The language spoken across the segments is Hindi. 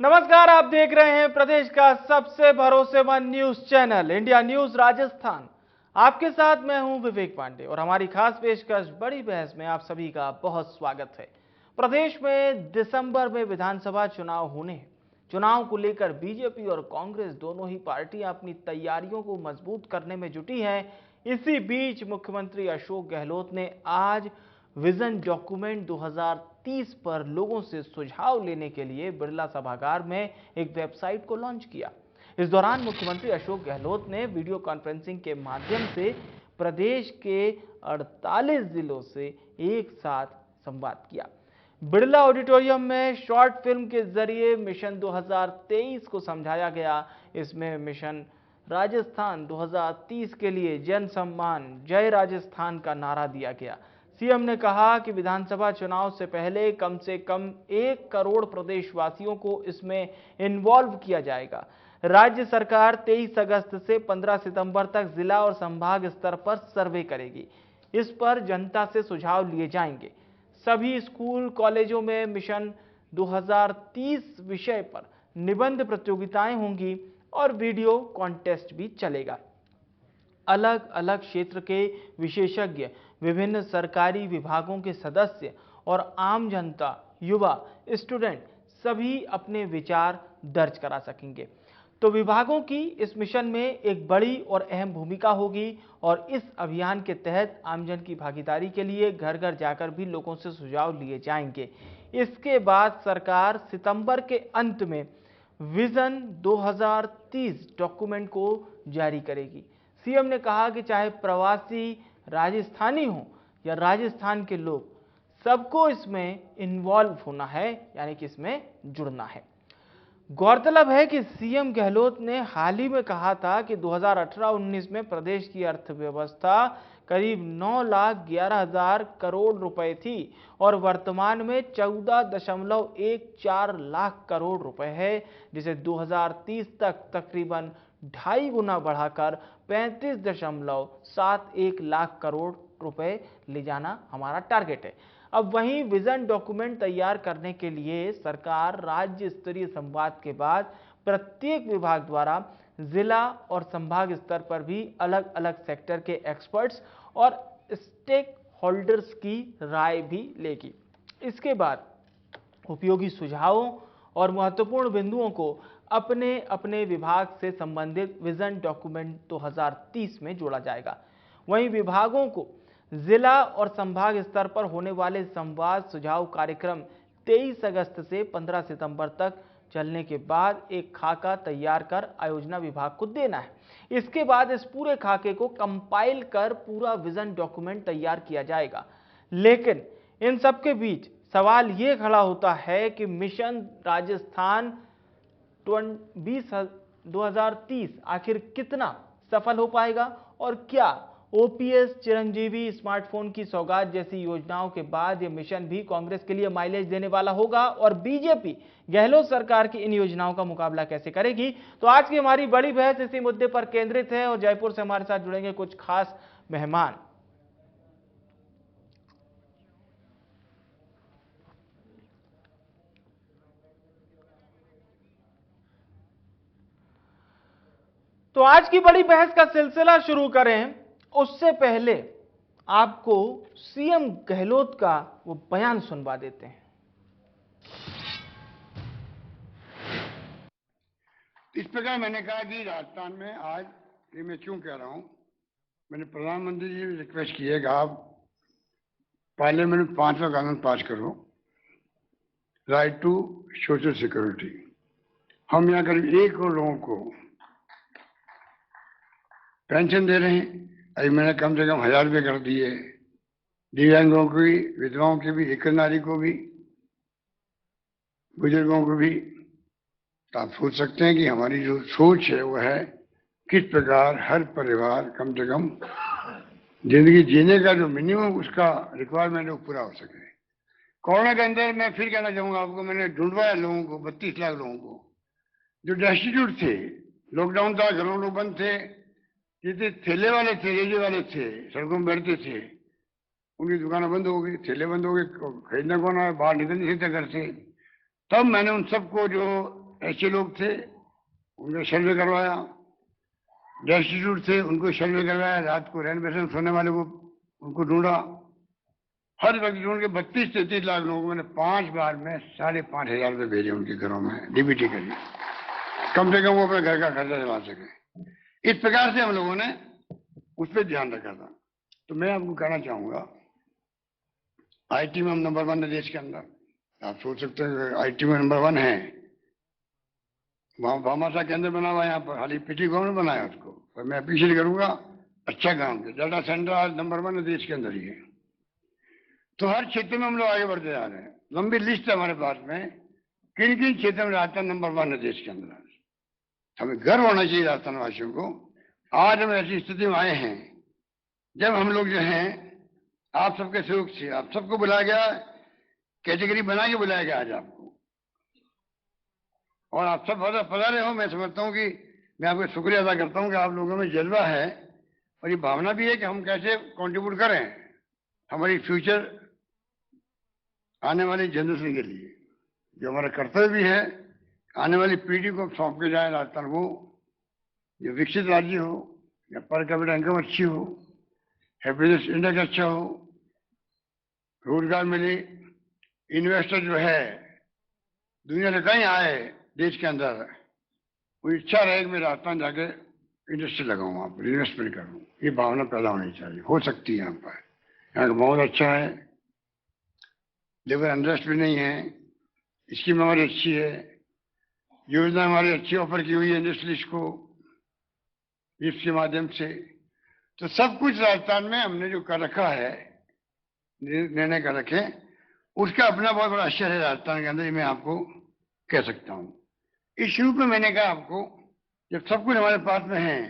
नमस्कार, आप देख रहे हैं प्रदेश का सबसे भरोसेमंद news channel India news Rajasthan. आपके साथ मैं हूं विवेक पांडे और हमारी खास पेशकश बड़ी बहस में आप सभी का बहुत स्वागत है। प्रदेश में दिसंबर में विधानसभा चुनाव होने हैं। चुनाव को लेकर बीजेपी और कांग्रेस दोनों ही पार्टियां अपनी तैयारियों को मजबूत करने में जुटी हैं। इसी बीच मुख्यमंत्री अशोक गहलोत ने आज विजन डॉक्यूमेंट 2030 पर लोगों से सुझाव लेने के लिए बिरला सभागार में एक वेबसाइट को लॉन्च किया। इस दौरान मुख्यमंत्री अशोक गहलोत ने वीडियो कॉन्फ्रेंसिंग के माध्यम से प्रदेश के 48 जिलों से एक साथ संवाद किया। बिरला ऑडिटोरियम में शॉर्ट फिल्म के जरिए मिशन 2023 को समझाया गया। इसमें मिशन राजस्थान 2030 के लिए जन सम्मान जय राजस्थान का नारा दिया गया। सीएम ने कहा कि विधानसभा चुनाव से पहले कम से कम 1 करोड़ प्रदेशवासियों को इसमें इन्वॉल्व किया जाएगा। राज्य सरकार 23 अगस्त से 15 सितंबर तक जिला और संभाग स्तर पर सर्वे करेगी। इस पर जनता से सुझाव लिए जाएंगे। सभी स्कूल कॉलेजों में मिशन 2030 विषय पर निबंध प्रतियोगिताएं होंगी और वीडियो कॉन्टेस्ट भी चलेगा। अलग अलग क्षेत्र के विशेषज्ञ, विभिन्न सरकारी विभागों के सदस्य और आम जनता, युवा, स्टूडेंट सभी अपने विचार दर्ज करा सकेंगे। तो विभागों की इस मिशन में एक बड़ी और अहम भूमिका होगी और इस अभियान के तहत आमजन की भागीदारी के लिए घर घर जाकर भी लोगों से सुझाव लिए जाएंगे। इसके बाद सरकार सितंबर के अंत में विजन 2030 डॉक्यूमेंट को जारी करेगी। सीएम ने कहा कि चाहे प्रवासी राजस्थानी हो या राजस्थान के लोग, सबको इसमें इन्वॉल्व होना है, यानी कि इसमें जुड़ना है। गौरतलब है कि सीएम गहलोत ने हाल ही में कहा था कि 2018-19 में प्रदेश की अर्थव्यवस्था करीब 9,11,000 करोड़ रुपए थी और वर्तमान में 14.14 लाख करोड़ रुपए है, जिसे 2030 तक तकरीबन 2.5 गुना बढ़ाकर 35.71 लाख करोड़ रुपए ले जाना हमारा टारगेट है। अब वहीं विजन डॉक्यूमेंट तैयार करने के लिए सरकार राज्य स्तरीय संवाद के बाद प्रत्येक विभाग द्वारा जिला और संभाग स्तर पर भी अलग अलग सेक्टर के एक्सपर्ट्स और स्टेक होल्डर्स की राय भी लेगी। इसके बाद उपयोगी सुझावों और महत्वपूर्ण बिंदुओं को अपने अपने विभाग से संबंधित विजन डॉक्यूमेंट 2030 में जोड़ा जाएगा। वहीं विभागों को जिला और संभाग स्तर पर होने वाले संवाद सुझाव कार्यक्रम 23 अगस्त से 15 सितंबर तक चलने के बाद एक खाका तैयार कर आयोजना विभाग को देना है। इसके बाद इस पूरे खाके को कंपाइल कर पूरा विजन डॉक्यूमेंट तैयार किया जाएगा। लेकिन इन सबके बीच सवाल यह खड़ा होता है कि मिशन राजस्थान 2030 आखिर कितना सफल हो पाएगा और क्या ओपीएस, चिरंजीवी, स्मार्टफोन की सौगात जैसी योजनाओं के बाद यह मिशन भी कांग्रेस के लिए माइलेज देने वाला होगा और बीजेपी गहलोत सरकार की इन योजनाओं का मुकाबला कैसे करेगी। तो आज की हमारी बड़ी बहस इसी मुद्दे पर केंद्रित है और जयपुर से हमारे साथ जुड़ेंगे कुछ खास मेहमान। तो आज की बड़ी बहस का सिलसिला शुरू करें उससे पहले आपको सीएम गहलोत का वो बयान सुनवा देते हैं। इस प्रकार मैंने कहा कि राजस्थान में आज ये मैं क्यों कह रहा हूं, मैंने प्रधानमंत्री जी से रिक्वेस्ट की है कि आप पार्लियामेंट में 5वां कानून पास करो, राइट टू सोशल सिक्योरिटी। हम यहाँ करीब 1 करोड़ लोगों को पेंशन दे रहे हैं। अभी मैंने कम से कम 1000 रुपये कर दिए। दिव्यांगों को भी, विधवाओं के भी, एक नारी को भी, बुजुर्गों को भी। तो आप सोच सकते हैं कि हमारी जो सोच है वो है किस प्रकार हर परिवार कम से कम जिंदगी जीने का जो मिनिमम उसका रिक्वायरमेंट है वो पूरा हो सके। कोरोना के अंदर मैं फिर कहना चाहूंगा आपको, मैंने ढूंढवाया लोगों को, 32 लाख लोगों को जो डेस्टिट्यूट थे। लॉकडाउन था, घरों लोग बंद थे, जितने ठेले वाले थे, रेजे वाले थे, सड़कों में बैठते थे, उनकी दुकानें बंद हो गई, ठेले बंद हो गए, खरीदना कौन आया, बाहर निकल नहीं सकते घर से। तब मैंने उन सबको जो ऐसे लोग थे, उनको सर्वे करवाया। डेस्टिट्यूट थे, उनको सर्वे करवाया। रात को रेनोवेशन सोने वाले को उनको ढूंढा। हर व्यक्ति ढूंढ के 32-33 लाख लोगों को मैंने 5 बार में 5,500 रुपये भेजे उनके घरों में डीबीटी के लिए, कम से कम वो अपने घर का खर्चा चला सके। इस प्रकार से हम लोगों ने उस पर ध्यान रखा था। तो मैं आपको कहना चाहूंगा, आईटी में हम नंबर 1 है देश के अंदर। आप सोच सकते हैं आईटी में नंबर 1 है। वहां भामाशाह केंद्र बना हुआ है, यहाँ पर हाल ही पिछली गवर्नमेंट बनाया उसको, पर मैं अप्रिशिएट करूंगा अच्छा काम किया। डाटा सेंटर आज नंबर 1 है देश के अंदर ही है। तो हर क्षेत्र में हम लोग आगे बढ़ते जा रहे हैं। लंबी लिस्ट है हमारे पास में, किन किन क्षेत्र में राजस्थान नंबर 1 है देश के अंदर। हमें गर्व होना चाहिए राजस्थान वासियों को। आज हम ऐसी स्थिति में आए हैं जब हम लोग जो हैं आप सबके सहयोग से, आप सबको बुलाया गया, कैटेगरी बना के बुलाया गया आज आपको, और आप सब पधारे हो। मैं समझता हूं कि मैं आपका शुक्रिया अदा करता हूं कि आप लोगों में जज्बा है और ये भावना भी है कि हम कैसे कंट्रीब्यूट करें हमारी फ्यूचर आने वाली जनरेशन के लिए। जो हमारा कर्तव्य भी है, आने वाली पीढ़ी को सौंप के जाए राजस्थान वो जो विकसित राज्य हो, या पर कैपिटा इनकम अच्छी हो, हैप्पीनेस इंडेक्स अच्छा हो, रोजगार मिले, इन्वेस्टर जो है दुनिया से कहीं आए देश के अंदर, वो इच्छा रहे कि मैं राजस्थान जाके इंडस्ट्री लगाऊं, वहां पर इन्वेस्टमेंट करूं। ये भावना पैदा होनी चाहिए, हो सकती है यहाँ पर। यहाँ का बहुत अच्छा है, लेबर अनरेस्ट भी नहीं है, स्कीम हमारी अच्छी है, योजना हमारी अच्छी ऑफर की हुई है इंडस्ट्रीज को इसके माध्यम से। तो सब कुछ राजस्थान में हमने जो कर रखा है, निर्णय कर रखे, उसका अपना बहुत बड़ा असर है राजस्थान के अंदर, मैं आपको कह सकता हूं। इस रूप में मैंने कहा आपको, जब सब कुछ हमारे पास में है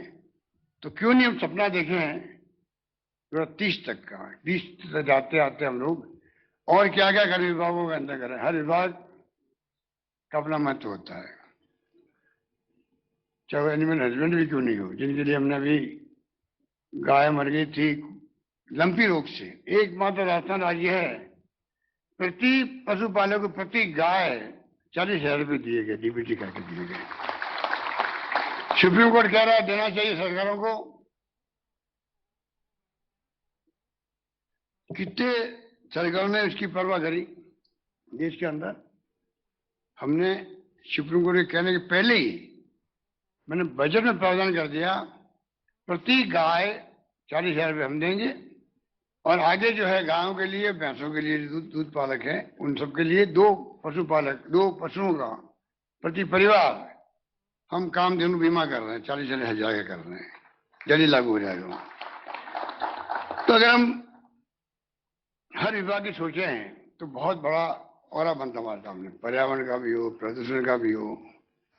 तो क्यों नहीं हम सपना देखें 30 तक का। 20 तक जाते आते हम लोग और क्या क्या कर विभागों के अंदर करें। हर विभाग का अपना महत्व होता है, चाहे एनिमल हस्बेंड भी क्यों नहीं हो, जिनके लिए हमने अभी गाय मर गई थी लंपी रोग से। एकमात्र राजस्थान राज्य है प्रति पशुपालक को प्रति गाय 40,000 रुपये दिए गए, डीबीटी करके दिए गए। सुप्रीम कोर्ट कह रहा है देना चाहिए सरकारों को। कितने सरकारों ने इसकी परवाह करी देश के अंदर। हमने सुप्रीम कोर्ट के कहने के पहले ही मैंने बजट में प्रावधान कर दिया, प्रति गाय 40,000 रुपये हम देंगे, और आगे जो है गायों के लिए, भैंसों के लिए दूध पालक है, उन सबके लिए 2 पशुपालक, 2 पशुओं का प्रति परिवार हम कामधेनु बीमा कर रहे हैं, 40,000 का कर रहे हैं, जल्दी लागू हो जाएगा। तो अगर हम हर विभाग की सोचे हैं तो बहुत बड़ा और बनता हमारे सामने, पर्यावरण का भी हो, प्रदूषण का भी हो,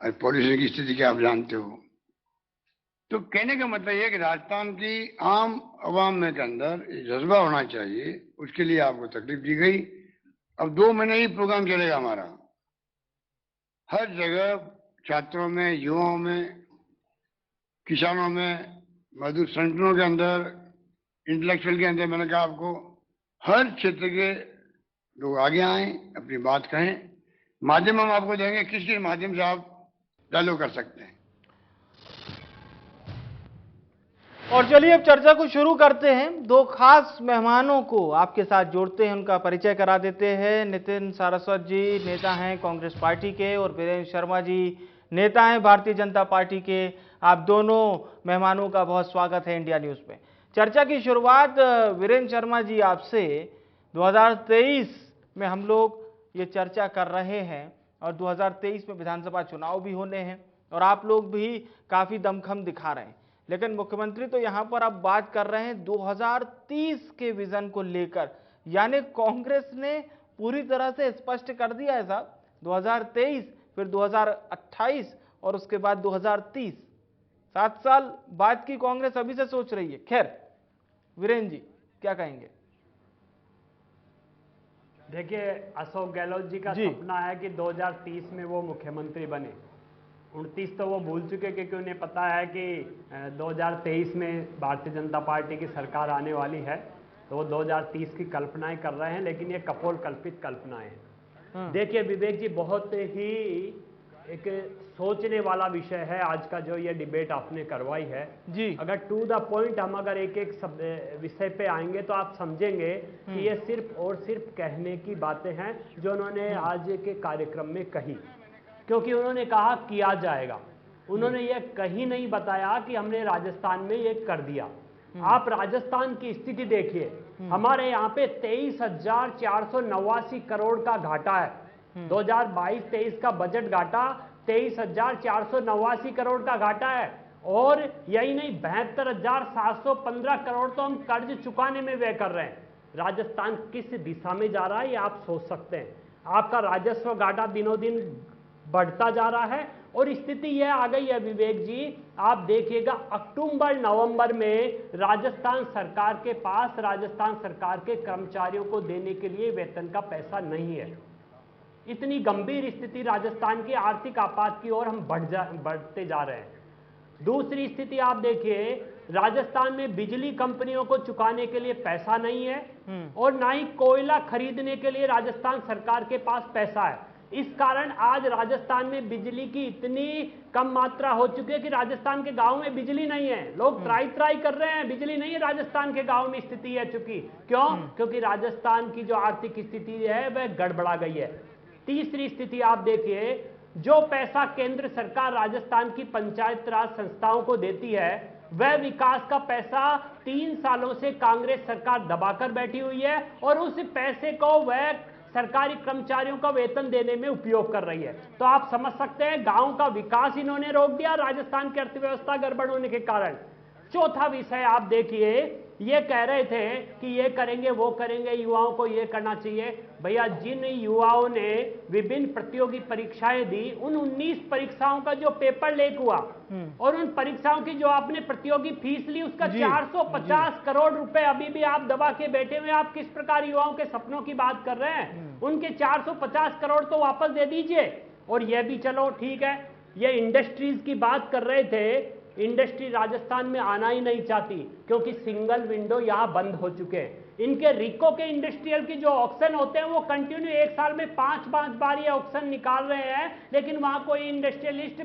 पॉल्यूशन की स्थिति क्या आप जानते हो। तो कहने का मतलब यह कि राजस्थान की आम आवाम में के अंदर जज्बा होना चाहिए, उसके लिए आपको तकलीफ दी गई। अब 2 महीने ही प्रोग्राम चलेगा हमारा, हर जगह छात्रों में, युवाओं में, किसानों में, मजदूर संगठनों के अंदर, इंटेलेक्चुअल के अंदर, मैंने कहा आपको हर क्षेत्र के लोग आगे आए, अपनी बात कहें। माध्यम हम आपको देंगे, किस किस माध्यम से आप डायलॉग कर सकते हैं। और चलिए अब चर्चा को शुरू करते हैं। 2 खास मेहमानों को आपके साथ जोड़ते हैं, उनका परिचय करा देते हैं। नितिन सारस्वत जी नेता हैं कांग्रेस पार्टी के, और वीरेंद्र शर्मा जी नेता हैं भारतीय जनता पार्टी के। आप दोनों मेहमानों का बहुत स्वागत है इंडिया न्यूज में। चर्चा की शुरुआत वीरेंद्र शर्मा जी आपसे। 2023 में हम लोग ये चर्चा कर रहे हैं, और 2023 में विधानसभा चुनाव भी होने हैं, और आप लोग भी काफी दमखम दिखा रहे हैं। लेकिन मुख्यमंत्री तो यहां पर अब बात कर रहे हैं 2030 के विजन को लेकर, यानी कांग्रेस ने पूरी तरह से स्पष्ट कर दिया है साहब, 2023 फिर 2028 और उसके बाद 2030, 7 साल बाद की कांग्रेस अभी से सोच रही है। खैर वीरेंद्र जी क्या कहेंगे? देखिए, अशोक गहलोत जी का सपना है कि 2030 में वो मुख्यमंत्री बने। 29 तो वो भूल चुके, क्योंकि उन्हें पता है कि 2023 में भारतीय जनता पार्टी की सरकार आने वाली है, तो वो 2030 की कल्पनाएं कर रहे हैं, लेकिन ये कपोल कल्पित कल्पनाएं हैं। देखिए विवेक जी, बहुत ही एक सोचने वाला विषय है आज का जो ये डिबेट आपने करवाई है जी। अगर टू द पॉइंट हम अगर एक एक विषय पे आएंगे तो आप समझेंगे कि ये सिर्फ और सिर्फ कहने की बातें हैं जो उन्होंने आज के कार्यक्रम में कही, क्योंकि उन्होंने कहा किया जाएगा। उन्होंने ये कहीं नहीं बताया कि हमने राजस्थान में ये कर दिया। आप राजस्थान की स्थिति देखिए, हमारे यहाँ पे 23,489 करोड़ का घाटा है। 2022-23 का बजट घाटा 23,489 करोड़ का घाटा है। और यही नहीं, 72,715 करोड़ तो हम कर्ज चुकाने में व्यय कर रहे हैं। राजस्थान किस दिशा में जा रहा है ये आप सोच सकते हैं। आपका राजस्व घाटा दिनों दिन बढ़ता जा रहा है और स्थिति यह आ गई है विवेक जी, आप देखिएगा अक्टूबर नवंबर में राजस्थान सरकार के पास राजस्थान सरकार के कर्मचारियों को देने के लिए वेतन का पैसा नहीं है। इतनी गंभीर स्थिति राजस्थान की आर्थिक आपात की ओर हम बढ़ते जा रहे हैं। दूसरी स्थिति आप देखिए, राजस्थान में बिजली कंपनियों को चुकाने के लिए पैसा नहीं है और ना ही कोयला खरीदने के लिए राजस्थान सरकार के पास पैसा है। इस कारण आज राजस्थान में बिजली की इतनी कम मात्रा हो चुकी है कि राजस्थान के गांव में बिजली नहीं है। लोग ट्राई कर रहे हैं, बिजली नहीं है राजस्थान के गांव में। स्थिति है चुकी क्यों? क्योंकि राजस्थान की जो आर्थिक स्थिति है वह गड़बड़ा गई है। तीसरी स्थिति आप देखिए, जो पैसा केंद्र सरकार राजस्थान की पंचायत राज संस्थाओं को देती है वह विकास का पैसा 3 सालों से कांग्रेस सरकार दबाकर बैठी हुई है और उस पैसे को वह सरकारी कर्मचारियों का वेतन देने में उपयोग कर रही है। तो आप समझ सकते हैं गांव का विकास इन्होंने रोक दिया राजस्थान की अर्थव्यवस्था गड़बड़ होने के कारण। चौथा विषय आप देखिए, ये कह रहे थे कि ये करेंगे वो करेंगे, युवाओं को ये करना चाहिए। भैया, जिन युवाओं ने विभिन्न प्रतियोगी परीक्षाएं दी, उन 19 परीक्षाओं का जो पेपर लीक हुआ और उन परीक्षाओं की जो आपने प्रतियोगी फीस ली उसका 450 करोड़ रुपए अभी भी आप दबा के बैठे हुए। आप किस प्रकार युवाओं के सपनों की बात कर रहे हैं? उनके 450 करोड़ तो वापस दे दीजिए। और यह भी चलो ठीक है, ये इंडस्ट्रीज की बात कर रहे थे, इंडस्ट्री राजस्थान में आना ही नहीं चाहती क्योंकि सिंगल विंडो यहां बंद हो चुके हैं। इनके रिको के इंडस्ट्रियल की जो ऑक्शन होते हैं वो कंटिन्यू एक साल में 5 बार ये ऑक्शन निकाल रहे हैं, लेकिन वहां कोई इंडस्ट्रियलिस्ट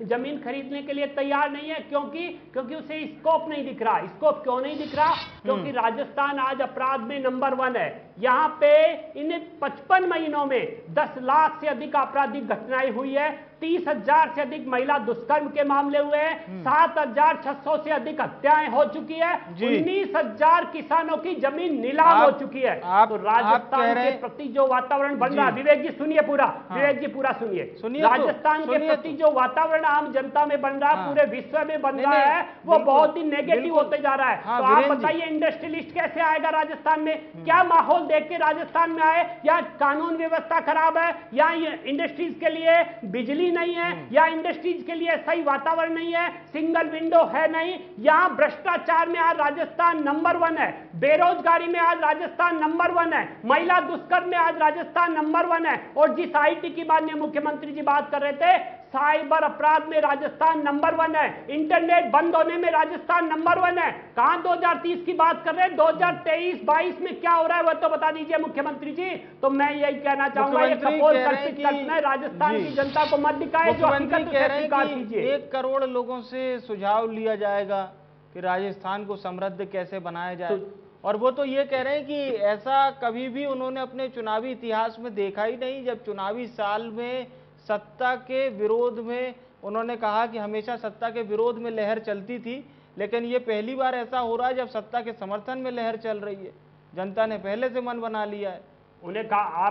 जमीन खरीदने के लिए तैयार नहीं है। क्योंकि उसे स्कोप नहीं दिख रहा। स्कोप क्यों नहीं दिख रहा? क्योंकि राजस्थान आज अपराध में नंबर 1 है। यहाँ पे इन 55 महीनों में 10 लाख से अधिक आपराधिक घटनाएं हुई है, 30,000 से अधिक महिला दुष्कर्म के मामले हुए हैं, 7,600 से अधिक हत्याएं हो चुकी है, 19,000 किसानों की जमीन नीलाम हो चुकी है। तो राजस्थान के प्रति जो वातावरण बन रहा है, विवेक जी सुनिए पूरा, विवेक जी पूरा सुनिए। राजस्थान के प्रति जो वातावरण आम जनता में बन रहा है, पूरे विश्व में बन रहा है, वो बहुत ही नेगेटिव होते जा रहा है। तो आप बताइए इंडस्ट्रियलिस्ट कैसे आएगा राजस्थान में? क्या माहौल देख के राजस्थान में आए? या कानून व्यवस्था खराब है, या इंडस्ट्रीज के लिए बिजली नहीं है, या इंडस्ट्रीज के लिए सही वातावरण नहीं है, सिंगल विंडो है नहीं, यहां भ्रष्टाचार में आज राजस्थान नंबर 1 है, बेरोजगारी में आज राजस्थान नंबर 1 है, महिला दुष्कर्म में आज राजस्थान नंबर 1 है। और जिस आईटी की माननीय मुख्यमंत्री जी बात कर रहे थे, साइबर अपराध में राजस्थान नंबर 1 है, इंटरनेट बंद होने में राजस्थान नंबर 1 है। कहां 2030 की बात कर रहे हैं? 2023-22 में क्या हो रहा है वह तो बता दीजिए मुख्यमंत्री जी। तो मैं यही कहना चाहूंगा, ये कपोल कल्पित कल्पना है, राजस्थान की जनता को मत दिखाए, जो हकीकत उसे स्वीकार कीजिए। 1 करोड़ लोगों से सुझाव लिया जाएगा कि राजस्थान को समृद्ध कैसे बनाया जाए, और वो तो ये कह रहे हैं कि ऐसा कभी भी उन्होंने अपने चुनावी इतिहास में देखा ही नहीं। जब चुनावी साल में सत्ता के विरोध में उन्होंने कहा कि हमेशा सत्ता के विरोध में लहर चलती थी, लेकिन ये पहली बार ऐसा हो रहा है जब सत्ता के समर्थन में लहर चल रही है। जनता ने पहले से मन बना लिया है। उन्हें कहा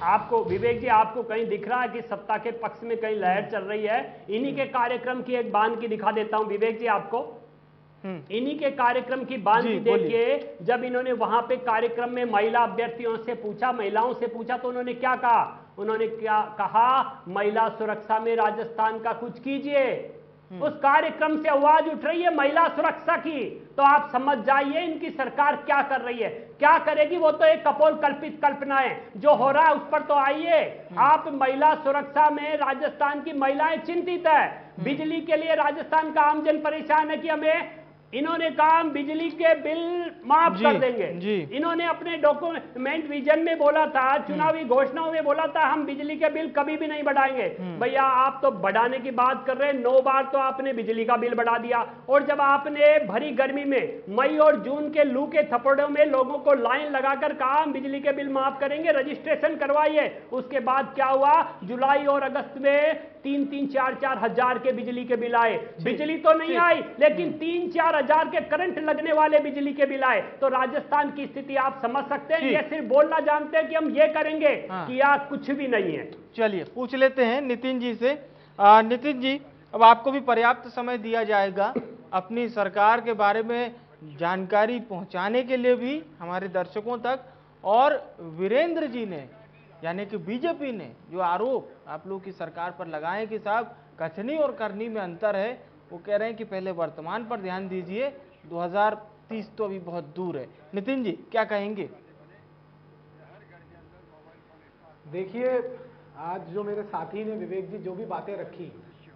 आपको विवेक जी, आपको कहीं दिख रहा है कि सत्ता के पक्ष में कहीं लहर चल रही है? इन्हीं के कार्यक्रम की एक बांध की दिखा देता हूं विवेक जी आपको। इन्हीं के कार्यक्रम की बात देखिए, जब इन्होंने वहां पे कार्यक्रम में महिला अभ्यर्थियों से पूछा, महिलाओं से पूछा, तो उन्होंने क्या कहा? उन्होंने क्या कहा? महिला सुरक्षा में राजस्थान का कुछ कीजिए। उस कार्यक्रम से आवाज उठ रही है महिला सुरक्षा की। तो आप समझ जाइए इनकी सरकार क्या कर रही है, क्या करेगी। वो तो एक कपोल कल्पित कल्पना है, जो हो रहा है उस पर तो आइए। आप महिला सुरक्षा में राजस्थान की महिलाएं चिंतित है, बिजली के लिए राजस्थान का आमजन परेशान है कि हमें इन्होंने कहा हम बिजली के बिल माफ कर देंगे। इन्होंने अपने डॉक्यूमेंट विजन में बोला था, चुनावी घोषणाओं में बोला था हम बिजली के बिल कभी भी नहीं बढ़ाएंगे। भैया आप तो बढ़ाने की बात कर रहे हैं, 9 बार तो आपने बिजली का बिल बढ़ा दिया। और जब आपने भरी गर्मी में मई और जून के लू के थप्पड़ों में लोगों को लाइन लगाकर कहा हम बिजली के बिल माफ करेंगे, रजिस्ट्रेशन करवाइए, उसके बाद क्या हुआ? जुलाई और अगस्त में 3-3, 4-4 हजार के बिजली के बिल आए। बिजली तो नहीं आई, लेकिन 3-4 हजार के करंट लगने वाले बिजली के बिल आए। तो राजस्थान की स्थिति आप समझ सकते हैं। ये सिर्फ बोलना जानते हैं कि हम ये करेंगे, किया कुछ भी नहीं है। चलिए पूछ लेते हैं नितिन जी से। नितिन जी, अब आपको भी पर्याप्त समय दिया जाएगा अपनी सरकार के बारे में जानकारी पहुंचाने के लिए भी हमारे दर्शकों तक। और वीरेंद्र जी ने, यानी कि बीजेपी ने जो आरोप आप लोग की सरकार पर लगाए कि साहब कथनी और करनी में अंतर है, वो कह रहे हैं कि पहले वर्तमान पर ध्यान दीजिए, 2030 तो अभी बहुत दूर है। नितिन जी क्या कहेंगे? देखिए, आज जो मेरे साथी ने विवेक जी जो भी बातें रखी,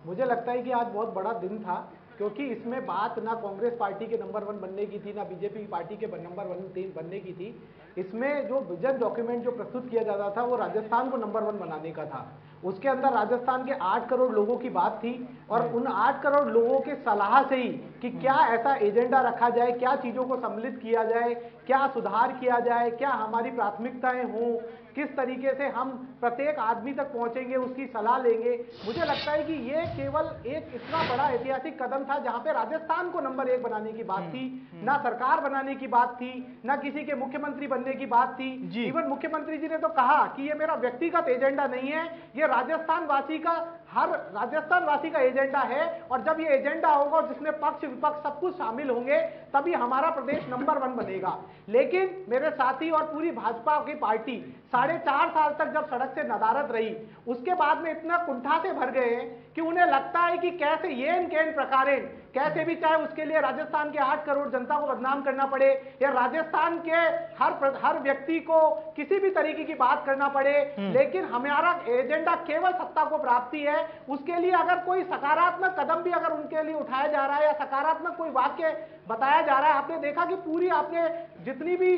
मुझे लगता है कि आज बहुत बड़ा दिन था, क्योंकि इसमें बात ना कांग्रेस पार्टी के नंबर 1 बनने की थी, ना बीजेपी पार्टी के नंबर 1 बनने की थी। इसमें जो विजन डॉक्यूमेंट जो प्रस्तुत किया जाता था वो राजस्थान को नंबर 1 बनाने का था। उसके अंदर राजस्थान के 8 करोड़ लोगों की बात थी, और उन 8 करोड़ लोगों के सलाह से ही कि क्या ऐसा एजेंडा रखा जाए, क्या चीजों को सम्मिलित किया जाए, क्या सुधार किया जाए, क्या हमारी प्राथमिकताएं हों, किस तरीके से हम प्रत्येक आदमी तक पहुंचेंगे, उसकी सलाह लेंगे। मुझे लगता है कि ये केवल एक इतना बड़ा ऐतिहासिक कदम था जहां पे राजस्थान को नंबर 1 बनाने की बात थी, ना सरकार बनाने की बात थी, ना किसी के मुख्यमंत्री बनने की बात थी। इवन मुख्यमंत्री जी ने तो कहा कि ये मेरा व्यक्तिगत एजेंडा नहीं है, ये राजस्थान वासी का, हर राजस्थान वासी का एजेंडा है। और जब ये एजेंडा होगा जिसमें पक्ष विपक्ष सब कुछ शामिल होंगे, तभी हमारा प्रदेश नंबर 1 बनेगा। लेकिन मेरे साथी और पूरी भाजपा की पार्टी 4.5 साल तक जब सड़क से नदारद रही, उसके बाद में इतना कुंठा से भर गए हैं कि उन्हें लगता है कि कैसे येन केन प्रकारेण, कैसे भी चाहे उसके लिए राजस्थान के 8 करोड़ जनता को बदनाम करना पड़े, या राजस्थान के हर व्यक्ति को किसी भी तरीके की बात करना पड़े, लेकिन हमारा एजेंडा केवल सत्ता को प्राप्ति है। उसके लिए अगर कोई सकारात्मक कदम भी अगर उनके लिए उठाया जा रहा है, या सकारात्मक कोई वाक्य बताया जा रहा है, आपने देखा कि पूरी आपने जितनी भी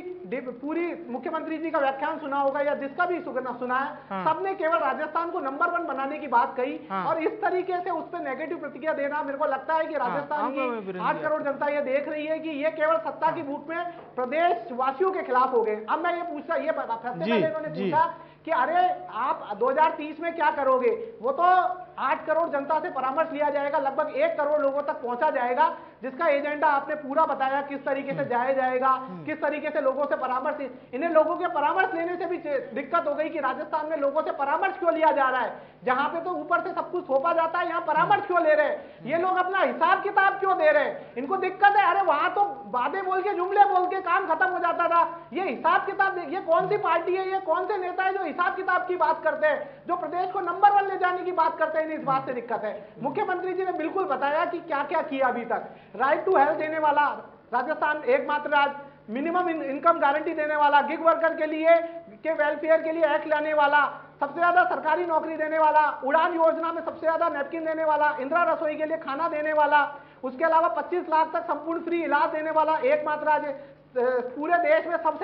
पूरी मुख्यमंत्री जी का व्याख्यान सुना होगा या जिसका भी सुना है, सबने केवल राजस्थान को नंबर 1 बनाने की बात कही। और इस तरीके से उस पर नेगेटिव प्रतिक्रिया देना, मेरे को लगता है कि राजस्थान की 8 करोड़ जनता ये देख रही है कि ये केवल सत्ता की भूख में प्रदेश वासियों के खिलाफ हो गए। अब मैं ये पूछता, ये इन्होंने पूछा कि अरे आप 2030 में क्या करोगे? वो तो 8 करोड़ जनता से परामर्श लिया जाएगा, लगभग 1 करोड़ लोगों तक पहुंचा जाएगा, जिसका एजेंडा आपने पूरा बताया किस तरीके से जाया जाएगा, किस तरीके से लोगों से परामर्श। इन्हें लोगों के परामर्श लेने से भी दिक्कत हो गई कि राजस्थान में लोगों से परामर्श क्यों लिया जा रहा है, जहां पे तो ऊपर से सब कुछ थोपा जाता है, यहाँ परामर्श क्यों ले रहे हैं? ये लोग अपना हिसाब किताब क्यों दे रहे हैं? इनको दिक्कत है, अरे वहां तो बातें बोल के, जुमले बोल के काम खत्म हो जाता था, ये हिसाब किताब। ये कौन सी पार्टी है, ये कौन से नेता है जो हिसाब किताब की बात करते हैं, जो प्रदेश को नंबर 1 ले जाने की बात करते हैं? इस बात से दिक्कत है। मुख्यमंत्री जी ने बिल्कुल बताया कि क्या क्या किया अभी तक। राइट टू हेल्थ देने वाला राजस्थान एकमात्र राज्य, मिनिमम इनकम गारंटी देने वाला, गिग वर्कर के लिए के वेलफेयर के लिए एक्ट लाने वाला, सबसे ज्यादा सरकारी नौकरी देने वाला, उड़ान योजना में सबसे ज्यादा नैपकिन देने वाला, इंदिरा रसोई के लिए खाना देने वाला, उसके अलावा 25 लाख तक संपूर्ण फ्री इलाज देने वाला एकमात्र राज्य, पूरे देश में सब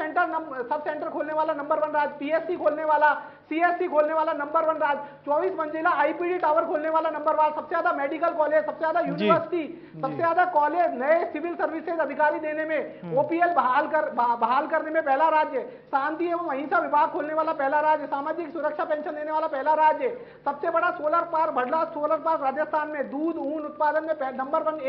सेंटर खोलने वाला नंबर 1 राज्य, पीएससी खोलने वाला, सीएससी खोलने वाला नंबर 1 राज्य, 24 मंजिला आईपीडी टावर खोलने वाला नंबर 1, सबसे ज्यादा मेडिकल कॉलेज, सबसे ज्यादा यूनिवर्सिटी, सबसे ज्यादा कॉलेज, नए सिविल सर्विसेज अधिकारी देने में, ओपीएल बहाल करने में पहला राज्य, शांति एवं अहिंसा विभाग खोलने वाला पहला राज्य, सामाजिक सुरक्षा पेंशन देने वाला पहला राज्य, सबसे बड़ा solar park Bhadla solar park Rajasthan में, दूध ऊन उत्पादन में नंबर 1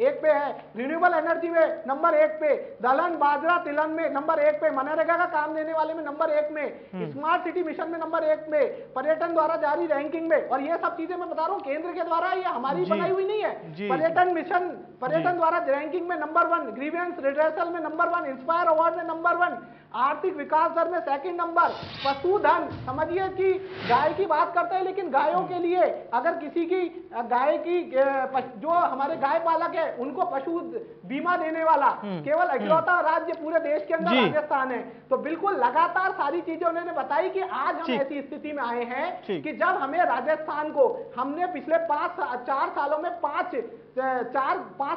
एक पे है, रिन्यूएबल एनर्जी में नंबर 1 पे, दलहन बाजरा तिलहन में नंबर 1 पे, मनरेगा का काम देने वाले में नंबर 1 में, स्मार्ट सिटी मिशन में नंबर 1 में, पर्यटन द्वारा जारी रैंकिंग में। और ये सब चीजें मैं बता रहा हूँ केंद्र के द्वारा, ये हमारी बनाई हुई नहीं है। पर्यटन मिशन, पर्यटन द्वारा रैंकिंग में नंबर 1, ग्रीवेंस रिड्रेसल में नंबर 1, इंस्पायर अवार्ड में नंबर 1, आर्थिक विकास दर में सेकंड नंबर, पशुधन, समझिए कि गाय की बात करते हैं लेकिन गायों के लिए अगर किसी की गाय की जो हमारे गाय पालक है उनको पशु बीमा देने वाला केवल इकलौता राज्य पूरे देश के अंदर राजस्थान है। तो बिल्कुल लगातार सारी चीजें उन्होंने बताई कि आज हम ऐसी स्थिति में आए हैं कि जब हमें राजस्थान को हमने पिछले 4 सालों में 5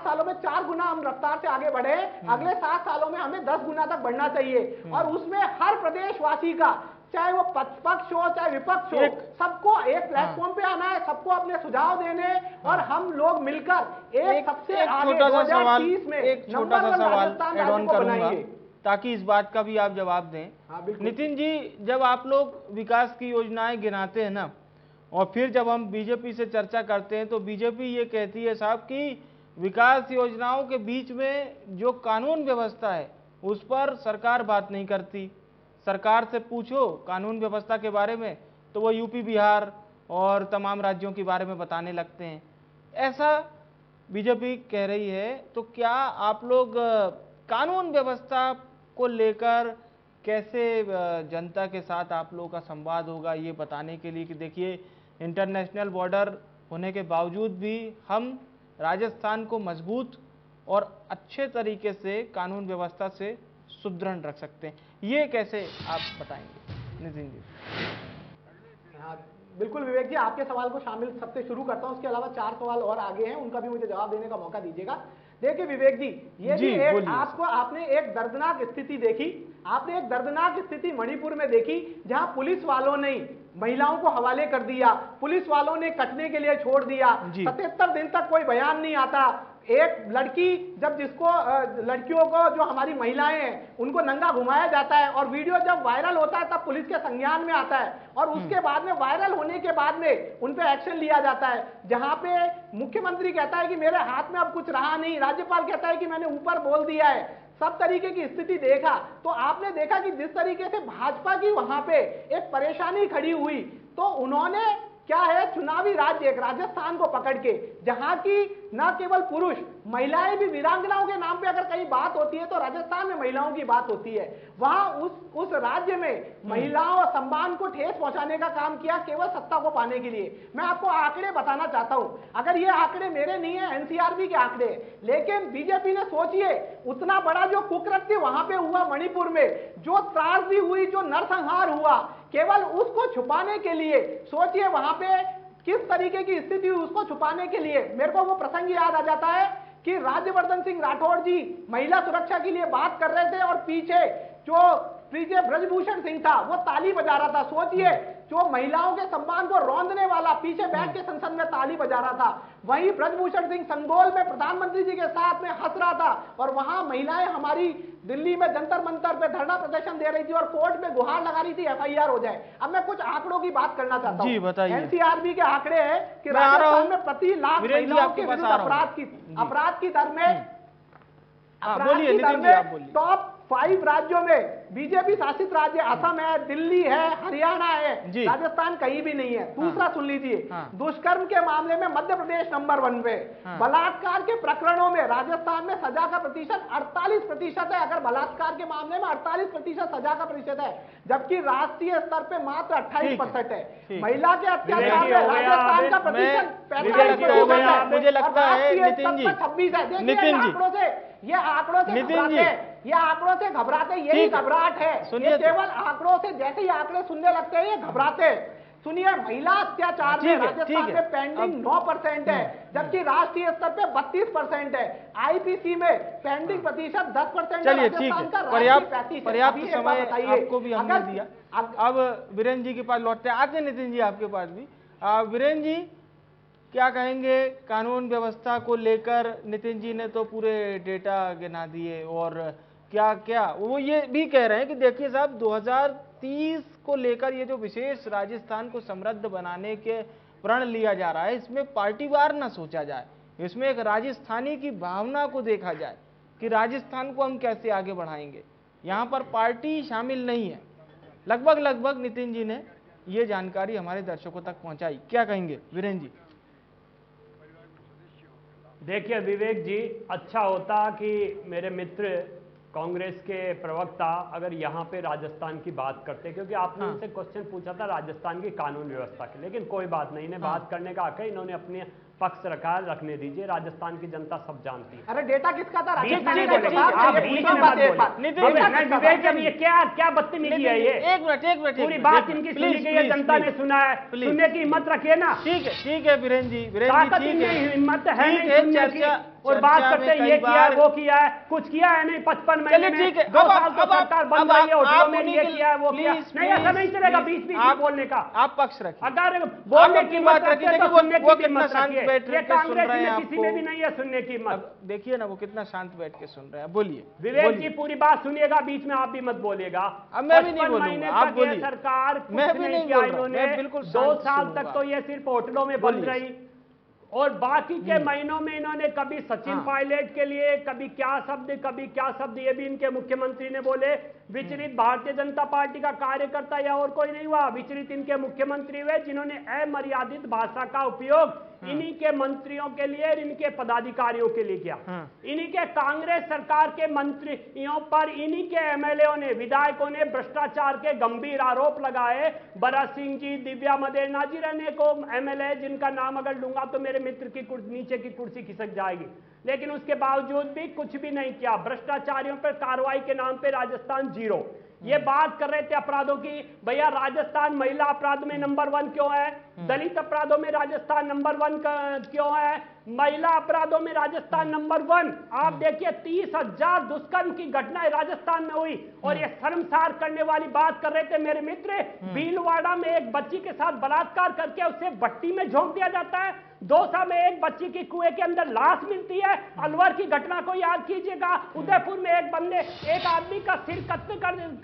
सालों में 4 गुना हम रफ्तार से आगे बढ़े, अगले 7 सालों में हमें 10 गुना तक बढ़ना चाहिए। और उसमें हर प्रदेशवासी का, चाहे वो पक्ष हो चाहे विपक्ष हो, सबको एक प्लेटफॉर्म पे आना है, सबको अपने सुझाव देने और हम लोग मिलकर एक सबसे आगे 2030 में एक छोटा सा सवाल ऐड ऑन करूंगा ताकि इस बात का भी आप जवाब दें। नितिन जी, जब आप लोग विकास की योजनाएं गिनाते हैं ना, और फिर जब हम बीजेपी से चर्चा करते हैं तो बीजेपी ये कहती है साहब कि विकास योजनाओं के बीच में जो कानून व्यवस्था है उस पर सरकार बात नहीं करती। सरकार से पूछो कानून व्यवस्था के बारे में तो वो यूपी, बिहार और तमाम राज्यों के बारे में बताने लगते हैं, ऐसा बीजेपी कह रही है। तो क्या आप लोग कानून व्यवस्था को लेकर कैसे जनता के साथ आप लोगों का संवाद होगा, ये बताने के लिए कि देखिए इंटरनेशनल बॉर्डर होने के बावजूद भी हम राजस्थान को मजबूत और अच्छे तरीके से कानून व्यवस्था से सुदृढ़ रख सकते हैं, ये कैसे आप बताएंगे नितिन जी? हाँ बिल्कुल विवेक जी, आपके सवाल को शामिल सबसे शुरू करता हूं, उसके अलावा 4 सवाल और आगे हैं, उनका भी मुझे जवाब देने का मौका दीजिएगा। देखिए विवेक जी, ये जी एक आपने एक दर्दनाक स्थिति देखी, आपने एक दर्दनाक स्थिति मणिपुर में देखी जहां पुलिस वालों ने महिलाओं को हवाले कर दिया, पुलिस वालों ने कटने के लिए छोड़ दिया, 77 दिन तक कोई बयान नहीं आता। एक लड़की जब जिसको लड़कियों को जो हमारी महिलाएं हैं उनको नंगा घुमाया जाता है और वीडियो जब वायरल होता है तब पुलिस के संज्ञान में आता है और उसके बाद में वायरल होने के बाद में उन पे एक्शन लिया जाता है। जहां पे मुख्यमंत्री कहता है कि मेरे हाथ में अब कुछ रहा नहीं, राज्यपाल कहता है कि मैंने ऊपर बोल दिया है, सब तरीके की स्थिति देखा तो आपने देखा कि जिस तरीके से भाजपा की वहां पे एक परेशानी खड़ी हुई तो उन्होंने क्या है, चुनावी राज्य एक राजस्थान को पकड़ के, जहां की न केवल पुरुष, महिलाएं भी, वीरांगनाओं के नाम पे अगर कहीं बात होती है तो राजस्थान में महिलाओं की बात होती है। वहां उस राज्य में महिलाओं और सम्मान को ठेस पहुंचाने का काम किया केवल सत्ता को पाने के लिए। मैं आपको आंकड़े बताना चाहता हूं, अगर ये आंकड़े मेरे नहीं है, एनसीआरबी के आंकड़े, लेकिन बीजेपी ने सोचिए उतना बड़ा जो कुकृत्य वहां पे हुआ मणिपुर में, जो त्रासदी हुई, जो नरसंहार हुआ, केवल उसको छुपाने के लिए, सोचिए वहां पे किस तरीके की स्थिति हुई, उसको छुपाने के लिए मेरे को वो प्रसंग याद आ जाता है कि राज्यवर्धन सिंह राठौड़ जी महिला सुरक्षा के लिए बात कर रहे थे और पीछे ब्रजभूषण सिंह था वो ताली बजा रहा था। सोचिए जो महिलाओं के सम्मान को रौंदने वाला पीछे बैठ के संसद में ताली बजा रहा था, वहीं ब्रजभूषण सिंह संगोल में प्रधानमंत्री जी के साथ में हंस रहा था और वहां महिलाएं हमारी दिल्ली में जंतर मंतर पे धरना प्रदर्शन दे रही थी और कोर्ट में गुहार लगा रही थी एफआईआर हो जाए। अब मैं कुछ आंकड़ों की बात करना चाहता हूं। एनसीआरबी के आंकड़े हैं कि राजस्थान में प्रति लाख महिलाओं के विरुद्ध अपराध की दर में टॉप 5 राज्यों में बीजेपी शासित राज्य असम है, दिल्ली है, हरियाणा है, राजस्थान कहीं भी नहीं है। दूसरा सुन लीजिए, दुष्कर्म के मामले में मध्य प्रदेश नंबर 1 पे, बलात्कार के प्रकरणों में राजस्थान में सजा का प्रतिशत 48% है। अगर बलात्कार के मामले में 48% सजा का प्रतिशत है, जबकि राष्ट्रीय स्तर पे मात्र 28% है। महिला के अत्याचार में राजस्थान का प्रतिशत 45% है, मुझे लगता है नितिन जी, 26 है। देखिए ये आंकड़ों से घबराते, यही घबराहट है। ये केवल आंकड़ों से, जैसे ही आंकड़े सुनने लगते हैं ये घबराते। सुनिए, महिला अत्याचार में राजस्थान में पेंडिंग 9% है, जबकि राष्ट्रीय स्तर पे 32% है। आईपीसी में पेंडिंग प्रतिशत 10% है। चलिए ठीक है, पर्याप्त समय आपको भी हमने दिया। अब वीरेंद्र जी के पास लौटते हैं, आते नितिन जी आपके पास भी। वीरेंद्र जी क्या कहेंगे कानून व्यवस्था को लेकर? नितिन जी ने तो पूरे डेटा गिना दिए और क्या क्या वो ये भी कह रहे हैं कि देखिए साहब 2030 को लेकर ये जो विशेष राजस्थान को समृद्ध बनाने के प्रण लिया जा रहा है, इसमें पार्टीवार ना सोचा जाए, इसमें एक राजस्थानी की भावना को देखा जाए कि राजस्थान को हम कैसे आगे बढ़ाएंगे। यहाँ पर पार्टी शामिल नहीं है। लगभग नितिन जी ने ये जानकारी हमारे दर्शकों तक पहुंचाई। क्या कहेंगे वीरेंद्र जी? देखिए विवेक जी, अच्छा होता कि मेरे मित्र कांग्रेस के प्रवक्ता अगर यहाँ पे राजस्थान की बात करते, क्योंकि आपने उनसे क्वेश्चन पूछा था राजस्थान की कानून व्यवस्था के, लेकिन कोई बात नहीं, इन्हें बात करने का हक है, इन्होंने अपने पक्ष रखा है, रखने दीजिए, राजस्थान की जनता सब जानती है। अरे डेटा किसका था? विवेक जब ये क्या बदतमीजी है ये? एक मिनट पूरी बात इनकी सुनी गई है, जनता ने सुना है, सुनने की हिम्मत रखिए ना। ठीक है वीरेन जी, ताकत इनमें हिम्मत है नहीं सुनने की, और बात करते हैं ये किया है वो किया है, कुछ किया है नहीं 55 महीने में, 2 साल तो सरकार बंद रही है, होटलों में ये किया है वो किया नहीं, ऐसा नहीं चलेगा बीच में बोलने का। आप पक्ष रखिए, अगर बोलने की बात रखिए तो सुनने की हिम्मत रखिए। ये कांग्रेस में किसी में भी नहीं है सुनने की हिम्मत। देखिए ना वो कितना शांत बैठ के सुन रहे हैं। बोलिए विवेक जी, पूरी बात सुनिएगा, बीच में आप भी मत बोलिएगा। अब मैं भी नहीं बोलूंगा, आप बोलिए। सरकार मैं भी नहीं किया बोल रहा, इन्होंने, मैं बिल्कुल 2 साल तक तो ये सिर्फ होटलों में बंद रही, और बाकी के महीनों में इन्होंने कभी सचिन पायलट के लिए कभी क्या शब्द ये भी इनके मुख्यमंत्री ने बोले। विचलित भारतीय जनता पार्टी का कार्यकर्ता या और कोई नहीं हुआ, विचलित इनके मुख्यमंत्री हुए जिन्होंने अमर्यादित भाषा का उपयोग इन्हीं के मंत्रियों के लिए, इनके पदाधिकारियों के लिए किया। इन्हीं के कांग्रेस सरकार के मंत्रियों पर इन्हीं के एमएलएओं ने, विधायकों ने भ्रष्टाचार के गंभीर आरोप लगाए। भरत सिंह जी, दिव्या मदेरणा जी, रहने को एमएलए जिनका नाम अगर लूंगा तो मेरे मित्र की नीचे की कुर्सी खिसक जाएगी, लेकिन उसके बावजूद भी कुछ भी नहीं किया। भ्रष्टाचारियों पर कार्रवाई के नाम पे राजस्थान 0। ये बात कर रहे थे अपराधों की, भैया राजस्थान महिला अपराध में नंबर 1 क्यों है? दलित अपराधों में राजस्थान नंबर 1 क्यों है? महिला अपराधों में राजस्थान नंबर 1। आप देखिए 30,000 दुष्कर्म की घटनाएं राजस्थान में हुई, और ये शर्मसार करने वाली बात कर रहे थे मेरे मित्र। भीलवाड़ा में एक बच्ची के साथ बलात्कार करके उसे भट्टी में झोंक दिया जाता है। दौसा में एक बच्ची की कुएं के अंदर लाश मिलती है। अलवर की घटना को याद कीजिएगा, उदयपुर में एक आदमी का सिर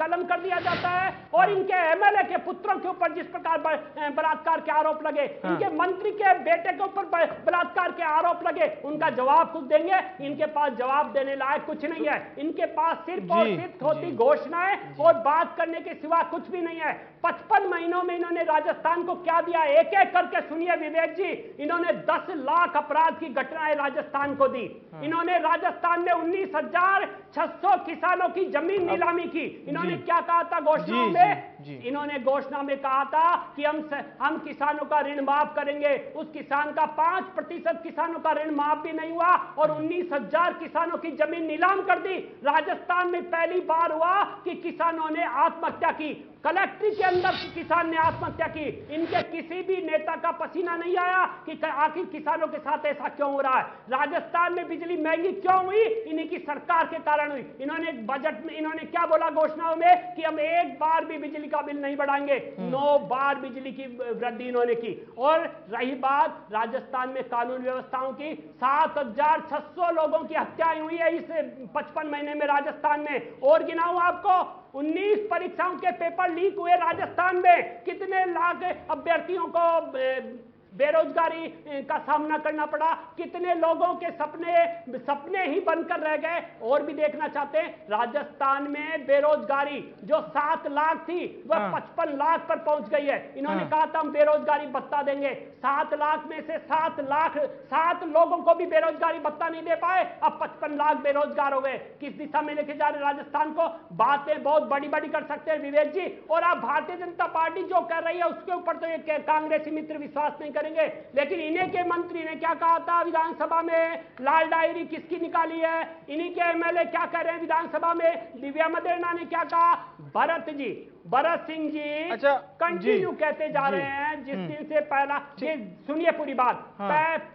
कलम कर दिया जाता है, और इनके एमएलए के पुत्रों के ऊपर जिस प्रकार बलात्कार के आरोप लगे, इनके मंत्री के बेटे के ऊपर बलात्कार के आरोप लगे, उनका जवाब खुद देंगे। इनके पास जवाब देने लायक कुछ नहीं है, इनके पास सिर्फ और सिर्फ होती घोषणाएं और बात करने के सिवा कुछ भी नहीं है। 55 महीनों में इन्होंने राजस्थान को क्या दिया, एक एक करके सुनिए विवेक जी। इन्होंने 10 लाख अपराध की घटनाएं राजस्थान को दी। इन्होंने राजस्थान में 19,600 किसानों की जमीन नीलामी की। इन्होंने क्या कहा था घोषणा में? इन्होंने घोषणा में कहा था कि हम किसानों का ऋण माफ करेंगे। उस किसान का 5% किसानों का ऋण माफ भी नहीं हुआ, और 19,000 किसानों की जमीन नीलाम कर दी। राजस्थान में पहली बार हुआ कि किसानों ने आत्महत्या की, कलेक्ट्री के अंदर किसान ने आत्महत्या की। इनके किसी भी नेता का पसीना नहीं आया कि आखिर किसानों के साथ ऐसा क्यों हो रहा है। राजस्थान में बिजली महंगी क्यों हुई? इन्हीं की सरकार के कारण हुई। इन्होंने बजट में इन्होंने क्या बोला घोषणाओं में कि हम एक बार भी बिजली का बिल नहीं बढ़ाएंगे। 9 बार बिजली की वृद्धि इन्होंने की। और रही बात राजस्थान में कानून व्यवस्थाओं की, 7,600 लोगों की हत्याएं हुई है इस 55 महीने में राजस्थान में। और गिनाऊं आपको, 19 परीक्षाओं के पेपर लीक हुए राजस्थान में। कितने लाख अभ्यर्थियों को बेरोजगारी का सामना करना पड़ा, कितने लोगों के सपने ही बनकर रह गए। और भी देखना चाहते हैं, राजस्थान में बेरोजगारी जो 7 लाख थी वह 55 लाख पर पहुंच गई है। इन्होंने कहा था हम बेरोजगारी भत्ता देंगे, 7 लाख में से 7 लोगों को भी बेरोजगारी भत्ता नहीं दे पाए, अब 55 लाख बेरोजगार हो गए। किस दिशा में लेके जा रहे राजस्थान को? बातें बहुत बड़ी बड़ी कर सकते हैं विवेक जी, और आप भारतीय जनता पार्टी जो कर रही है उसके ऊपर तो ये कांग्रेसी मित्र विश्वास नहीं करेंगे। लेकिन इन्हीं के मंत्री ने क्या कहा था विधानसभा में? लाल डायरी किसकी निकाली है? इन्हीं के एमएलए क्या कह रहे हैं विधानसभा में? दिव्या मदेरणा ने क्या कहा? भरत सिंह जी कंटिन्यू कहते जा रहे हैं जिस दिन से पहला, सुनिए पूरी बात।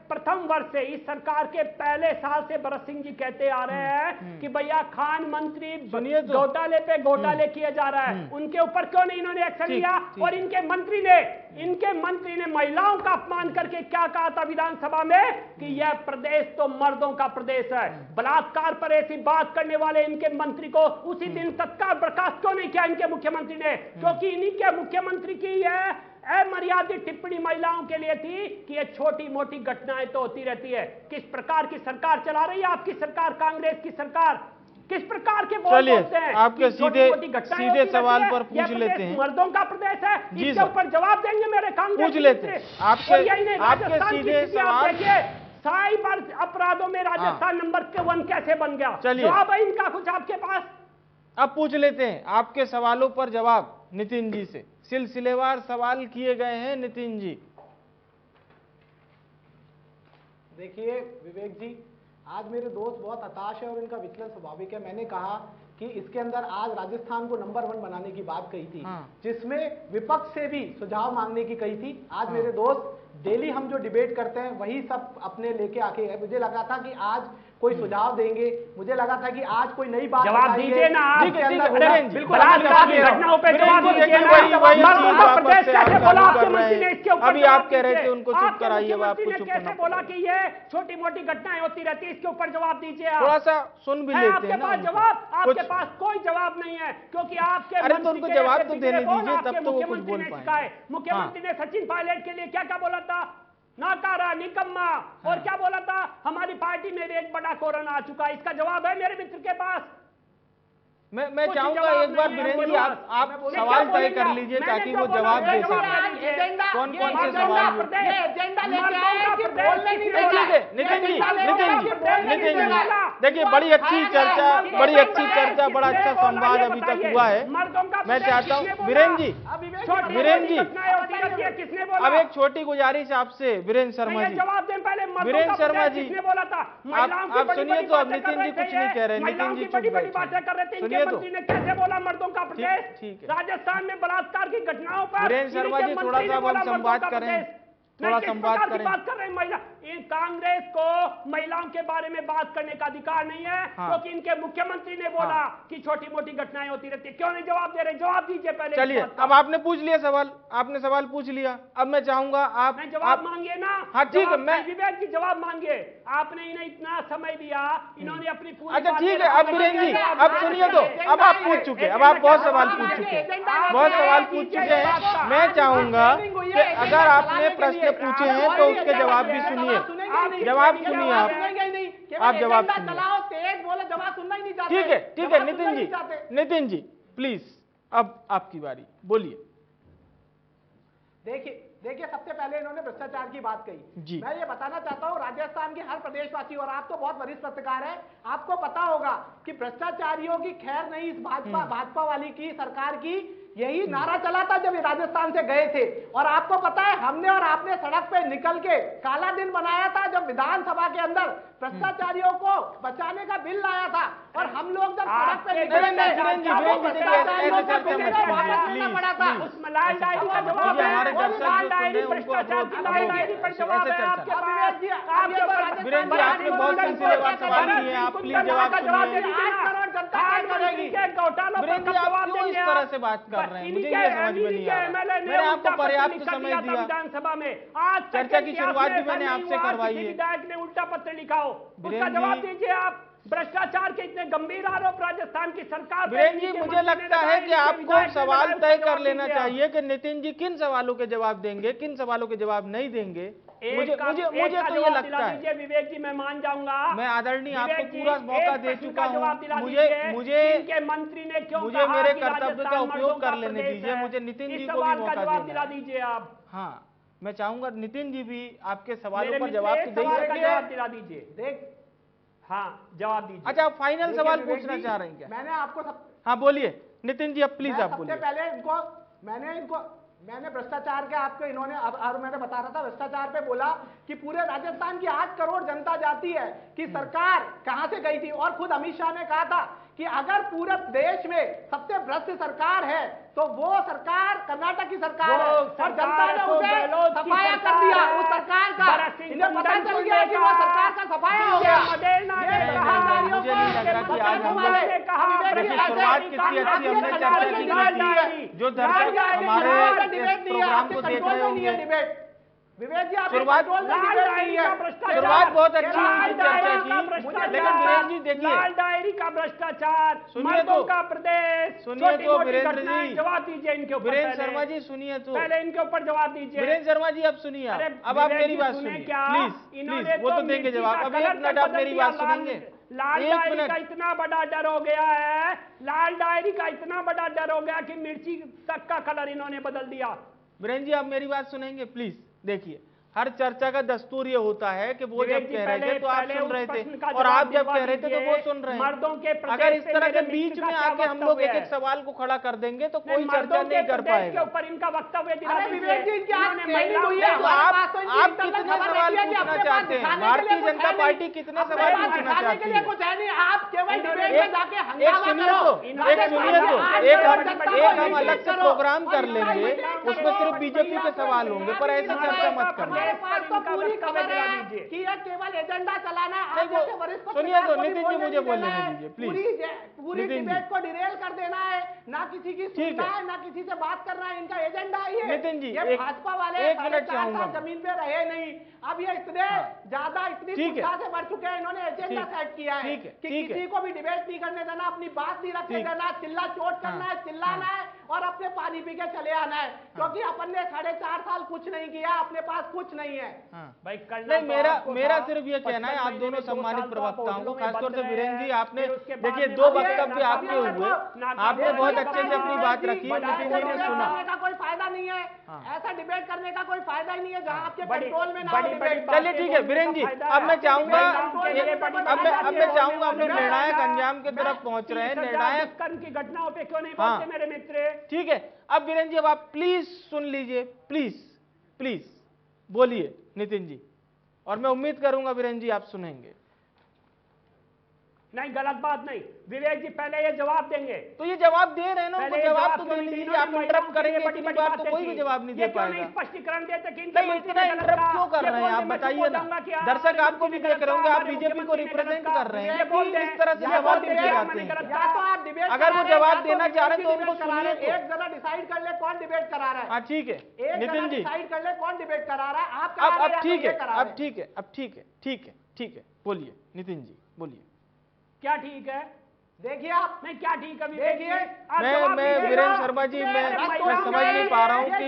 प्रथम वर्ष से इस सरकार के पहले साल से भरत सिंह जी कहते आ रहे हैं कि भैया खान मंत्री घोटाले पे घोटाले किए जा रहा है, उनके ऊपर क्यों नहीं इन्होंने एक्शन लिया? और इनके मंत्री ने महिलाओं का अपमान करके क्या कहा था विधानसभा में कि यह प्रदेश तो मर्दों का प्रदेश है। बलात्कार पर ऐसी बात करने वाले इनके मंत्री को उसी दिन तत्काल बर्खास्त क्यों नहीं किया इनके मुख्यमंत्री ने? क्योंकि इन्हीं के मुख्यमंत्री की यह अमर्यादित टिप्पणी महिलाओं के लिए थी कि ये छोटी मोटी घटनाएं तो होती रहती है। किस प्रकार की सरकार चला रही है आपकी सरकार, कांग्रेस की सरकार? किस प्रकार के बोल बोलते हैं? आपके सीधे सवाल पर पूछ लेते हैं। मर्दों का प्रदेश है, इसके ऊपर जवाब देंगे मेरे कांग्रेस पूछ लेते हैं आपके सीधे सवाल। साइबर अपराधों में राजस्थान नंबर 1 कैसे बन गया? चलिए। जवाब है इनका कुछ आपके पास? अब पूछ लेते हैं आपके सवालों पर जवाब नितिन जी से। सिलसिलेवार सवाल किए गए हैं नितिन जी। देखिए विवेक जी, आज मेरे दोस्त बहुत हताश है और इनका विचलन स्वाभाविक है। मैंने कहा कि इसके अंदर आज राजस्थान को नंबर 1 बनाने की बात कही थी, जिसमें विपक्ष से भी सुझाव मांगने की कही थी। आज मेरे दोस्त डेली हम जो डिबेट करते हैं वही सब अपने लेके आके है। मुझे लगा था कि आज कोई सुझाव देंगे, मुझे लगा था कि आज कोई नई बात जवाब बताएंगे। दीजिए ना आप। जिसके अंदर बिल्कुल बलात्कार की घटनाओं पे जवाब दीजिए ना। मर्दों का प्रदेश कैसे बोला आपके मंत्री ने? इसके ऊपर अभी आप कह रहे थे उनको चुप कराइए, अब आपको चुप करना कैसे बोला कि ये छोटी मोटी घटनाएं होती रहती है? इसके ऊपर जवाब दीजिए आप। थोड़ा सा सुन भी है लेते आपके हैं ना पास उनको। जवाब? आपके कुछ- पास कोई जवाब नहीं है, क्योंकि आपके अरे तो मंत्री उनको के जवाब ऐसे तो देने बिगड़े कौन दीजिए, आपके तब तो वो कुछ मुख्यमंत्री बोल ने पाएंगे। सिखाए? मुख्यमंत्री ने सचिन पायलट के लिए क्या क्या बोला था? नाकारा, निकम्मा, और क्या बोला था? हमारी पार्टी में भी एक बड़ा कोरोना आ चुका है। इसका जवाब है मेरे मित्र के पास। मैं कुछ चाहूंगा जवाब एक बार नहीं है, वीरेंद्र जी बोलो। आप मैं बोलूं, सवाल क्या तय बोलेंगे कर आप? लीजिए मैंने ताकि जो वो बोला जवाब है, दे जवाब सकें। दीजिए। कौन से मर्दों सवाल का हैं? प्रदेश, एजेंडा लेके मर्दों आए का कि प्रदेश बोलने नहीं किसने देगा। ठीक है नितिन जी देखिए बड़ी अच्छी चर्चा, बड़ी अच्छी चर्चा, बड़ा अच्छा संवाद अभी तक हुआ है। मैं चाहता हूँ वीरेंद्र जी, वीरेंद्र जी, अब एक छोटी गुजारिश आपसे वीरेंद्र शर्मा जी। जवाब दें पहले। वीरेंद्र शर्मा जी, किसने बोला था? महिलाओं की आप बड़ी सुनिए बड़ी तो, अब बातें कर नितिन जी रहे कुछ थे नहीं ये। कह रहे, महिलाओं नितिन जी की चुप बड़ी बड़ी बैठे। बातें कर रहे थे। सुनिए इनके तो। मंत्री ने कैसे बोला मर्दों का प्रदेश? ठीक है। राजस्थान में बलात्कार की घटनाओं पर वीरेंद्र शर्मा जी, थोड़ा सा अब हम संवाद करें, थोड़ा संवाद करें। बात कर रहे हैं महिला, कांग्रेस को महिलाओं के बारे में बात करने का अधिकार नहीं है, क्योंकि इनके मुख्यमंत्री ने बोला कि छोटी मोटी घटनाएं होती रहती है। क्यों नहीं जवाब दे रहे? जवाब दीजिए पहले। चलिए अब आपने पूछ लिया सवाल, आपने सवाल पूछ लिया। अब मैं चाहूंगा आप जवाब मांगिए ना। हाँ ठीक है, मैं विवेक जी जवाब मांगिए। आपने इन्हें इतना समय दिया, इन्होंने अपनी पूरी अच्छा बातें ठीक है। अब रखी। वीरेंद्र जी अब सुनिए तो, अब आप पूछ चुके, अब आप बहुत सवाल पूछ चुके हैं, बहुत सवाल पूछ चुके हैं। मैं चाहूंगा कि अगर आपने प्रश्न पूछे हैं तो उसके जवाब भी सुनिए। जवाब सुनिए आप जवाब सुनिए। चलाओ तेज बोलो, जवाब सुनना ही नहीं चाहते। ठीक है जवाब नितिन सुनना जी, नहीं चाहते। नितिन जी प्लीज अब आपकी बारी, बोलिए। देखिए सबसे पहले इन्होंने भ्रष्टाचार की बात कही जी। मैं ये बताना चाहता हूँ राजस्थान के हर प्रदेशवासी, और आप तो बहुत वरिष्ठ पत्रकार हैं, आपको पता होगा कि भ्रष्टाचारियों की खैर नहीं इस भाजपा वाली की सरकार की यही नारा चला था जब ये राजस्थान से गए थे। और आपको पता है हमने और आपने सड़क पे निकल के काला दिन बनाया था जब विधानसभा के अंदर भ्रष्टाचारियों को बचाने का बिल लाया था। और हम लोग जब सड़क पे निकले भ्रष्टाचारियों को बिल को वापस लेना पड़ा था। उस लाल डायरी का जवाब है। हमारे दर्शक जो लाल सुन डायरी रहे हैं उनको भ्रष्टाचार की लाल डायरी पर जवाब है आपके पास। वीरेंद्र जी आपने बहुत सिलसिलेवार सवाल किए हैं, आप प्लीज जवाब सुनिए। वीरेंद्र जी आप क्यों इस तरह से बात कर रहे हैं, मुझे ये समझ में नहीं आ रहा। मैंने आपको पर्याप्त समय दिया, विधानसभा में आज चर्चा की शुरुआत भी मैंने आपसे करवाई है। विधायक ने उल्टा पत्र लिखा हो, उसका वीरेंद्र जवाब जी, दीजिए आप। भ्रष्टाचार के इतने गंभीर आरोप राजस्थान की सरकार पे वीरेंद्र जी नीचे मुझे मंत्री ने लगता है लगाए, कि नीचे आपको विधायक ने सवाल लगाए, तय उसका कर जवाब लेना दीजिए आप। चाहिए कि नितिन जी किन सवालों के जवाब देंगे, किन सवालों के जवाब नहीं देंगे। मुझे तो ये लगता है। विवेक जी मैं मान जाऊंगा, मैं आदरणीय आपको विवेक जी, पूरा मौका एक दे प्रश्न चुका का जवाब दिला हूँ। दीजिए, इनके मंत्री ने क्यों मुझे कहा मेरे कि कर्तव्य का राजस्थान उपयोग मर्दों कर का लेने प्रदेश दीजिए, है? मुझे नितिन इस जी को भी सवाल का मौका जवाब देना दिला है। दीजिए आप। हाँ मैं चाहूंगा नितिन जी भी आपके सवालों मेरे पर मित्र जवाब एक तो सवाल का देंगे। जवाब दिला दीजिए। हाँ जवाब दीजिए। अच्छा आप फाइनल देखिए सवाल विवेक पूछना जी, चाह रहे हैं क्या? मैंने आपको हाँ बोलिए नितिन जी, अब प्लीज आप सबसे बोलिए। पहले मैंने भ्रष्टाचार के आपको इन्होंने और मैंने बता रहा था भ्रष्टाचार पे बोला कि पूरे राजस्थान की 8 करोड़ जनता जानती है कि सरकार कहां से गई थी। और खुद अमित शाह ने कहा था कि अगर पूरे देश में सबसे भ्रष्ट सरकार है तो वो सरकार कर्नाटक की सरकार है। और जनता ने उसे सफाया कर दिया उस सरकार का। इन्हें पता चल गया कि वो सरकार का सफाया हो गया। मुझे नहीं लग रहा कि आज हम लोग देखिए शुरुआत कितनी अच्छी हमने चर्चा की, जो दर्शक हमारे इस प्रोग्राम को देख रहे होंगे। विवेक जी शुरुआत बहुत अच्छी हुई चर्चा की, लेकिन वीरेंद्र जी देखिए लाल डायरी का भ्रष्टाचार, मर्दों का प्रदेश, सुनिए तो वीरेंद्र जी, जवाब दीजिए इनके ऊपर। वीरेंद्र शर्मा जी सुनिए तो, पहले इनके ऊपर जवाब दीजिए। वीरेंद्र शर्मा जी अब सुनिए, अब आप मेरी बात सुनिए प्लीज प्लीज, वो तो देंगे जवाब। अब 1 मिनट आप मेरी बात सुनेंगे। लाल डायरी का इतना बड़ा डर हो गया है, लाल डायरी का इतना बड़ा डर हो गया कि मिर्ची तक का कलर इन्होंने बदल दिया। वीरेंद्र जी आप मेरी बात सुनेंगे प्लीज। देखिए हर चर्चा का दस्तूर ये होता है कि वो जब कह रहे थे तो आप सुन रहे थे, और जवाब आप जब कह रहे थे तो दीजिए। वो सुन रहे मर्दों के हैं। प्रदेश अगर इस से तरह के मेरे बीच मित्र में का क्या आके हम लोग वक्तव्य एक एक है? सवाल को खड़ा कर देंगे तो कोई मर्दों चर्चा के नहीं कर प्रदेश पाएगा। के ऊपर इनका वक्तव्य दिला अरे दीजिए। विवेक जी, इनकी आज इन्होंने ट्रेनिंग हुई है, महिलाओं हमारे आप पास तो इनकी आप इंटरनल कितने खबर सवाल रहती है कि पूछना अपने पास चाहते हैं? दिखाने के भारतीय लिए कुछ जनता है पार्टी नहीं। कितने अपने सवाल पास पूछना दिखाने के चाहती लिए है? कुछ है नहीं, आप केवल डिबेट एक में जाके एक हंगामा सुनिए करो। तो एक हम अलग से प्रोग्राम कर लेंगे, उसमें सिर्फ बीजेपी के सवाल होंगे, पर ऐसे चर्चा मत करना। हमारे पास तो पूरी खबर है कि ये केवल एजेंडा चलाना है। नहीं, आप जैसे वरिष्ठ सुनिए तो, पत्रकार को भी नितिन जी, बोलने मुझे नहीं बोलने देना है। दीजिए, प्लीज। पूरी नितिन जी। डिबेट को डिरेल कर देना है, ना किसी की ठीक सुनना है। है, ना किसी से बात करना है। इनका एजेंडा ही है। नितिन जी, ये एक- भाजपा वाले एक मिनट 4.5 चाहूंगा साल मैं। जमीन पे रहे नहीं, अब ये इतने ज्यादा इतनी ठीक है। उत्साह से बढ़ चुके हैं, इन्होंने एजेंडा ठीक- सेट किया है ठीक है, कि ठीक है। किसी को भी डिबेट नहीं करने देना, अपनी बात नहीं रखने ठीक। देना, चिल्ला चोट करना है, चिल्लाना है और अपने पानी पी के चले आना है, क्योंकि अपन ने 4.5 साल कुछ नहीं किया, अपने पास कुछ नहीं है। हाँ। भाई करना नहीं, तो मेरा आपको मेरा था। सिर्फ ये कहना है, 55 आप दोनों महीने में 2 सम्मानित साल तो आप प्रवक्ताओं को, होटलों में खासतौर बंद से रहे वीरेंद्र जी, हैं। आपने फिर उसके बाद देखिए में 2 अब ये वक्तव्य आपके हुए, आपने बहुत अच्छे से अपनी बात रखी, नितिन जी ने सुना। करने का कोई फायदा नहीं है, हाँ। ऐसा डिबेट करने का कोई फायदा ही नहीं है जहां आपके बड़ी- कंट्रोल में ना बड़ी- हो बड़ी डिबेट। बात- चलिए ठीक है वीरेंद्र जी, अब मैं चाहूंगा अब मैं चाहूंगा अपने निर्णायक अंजाम की तरफ पहुंच रहे हैं। निर्णायक कर्म की घटनाओं पे क्यों नहीं हाँ। बोलते मेरे मित्र? ठीक है, अब वीरेंद्र जी अब आप प्लीज सुन लीजिए, प्लीज प्लीज बोलिए नितिन जी, और मैं उम्मीद करूंगा वीरेंद्र जी आप सुनेंगे। नहीं, गलत बात नहीं। विवेक जी पहले ये जवाब देंगे। तो ये जवाब दे रहे हैं ना, उनको पहले ये जवाब तो क्यों देने नहीं दिए? दीजिए। आप इन्होंने इंटरप्ट करेंगे बड़ी- इतनी बड़ी बार तो बातें कोई भी की। जवाब नहीं ये दे क्यों नहीं पाएगा। स्पष्टीकरण देते कि नहीं, इतना इंटरप्ट क्यों कर रहे हैं आप बताइए ना। दर्शक आपको भी देख रहे होंगे, आप बीजेपी को रिप्रेजेंट कर रहे हैं, इस तरह से सवाल पूछे जाते हैं। या तो आप डिबेट अगर वो जवाब देना चाह रहे हैं तो उनको सुनिए तो। एक जरा डिसाइड कर ले कौन डिबेट करा रहा है। हाँ ठीक है एक नितिन जरा जी, डिसाइड कर ले कौन डिबेट करा रहा है। आप करा रहे हैं अब या तो ठीक ये है, करा रहे अब हैं। ठीक है, अब ठीक है, ठीक है, ठीक है, बोलिए नितिन जी बोलिए। क्या ठीक है? देखिए आप, नहीं, क्या ठीक है? देखिए, मैं वीरेंद्र शर्मा जी, मैं समझ नहीं पा रहा हूँ कि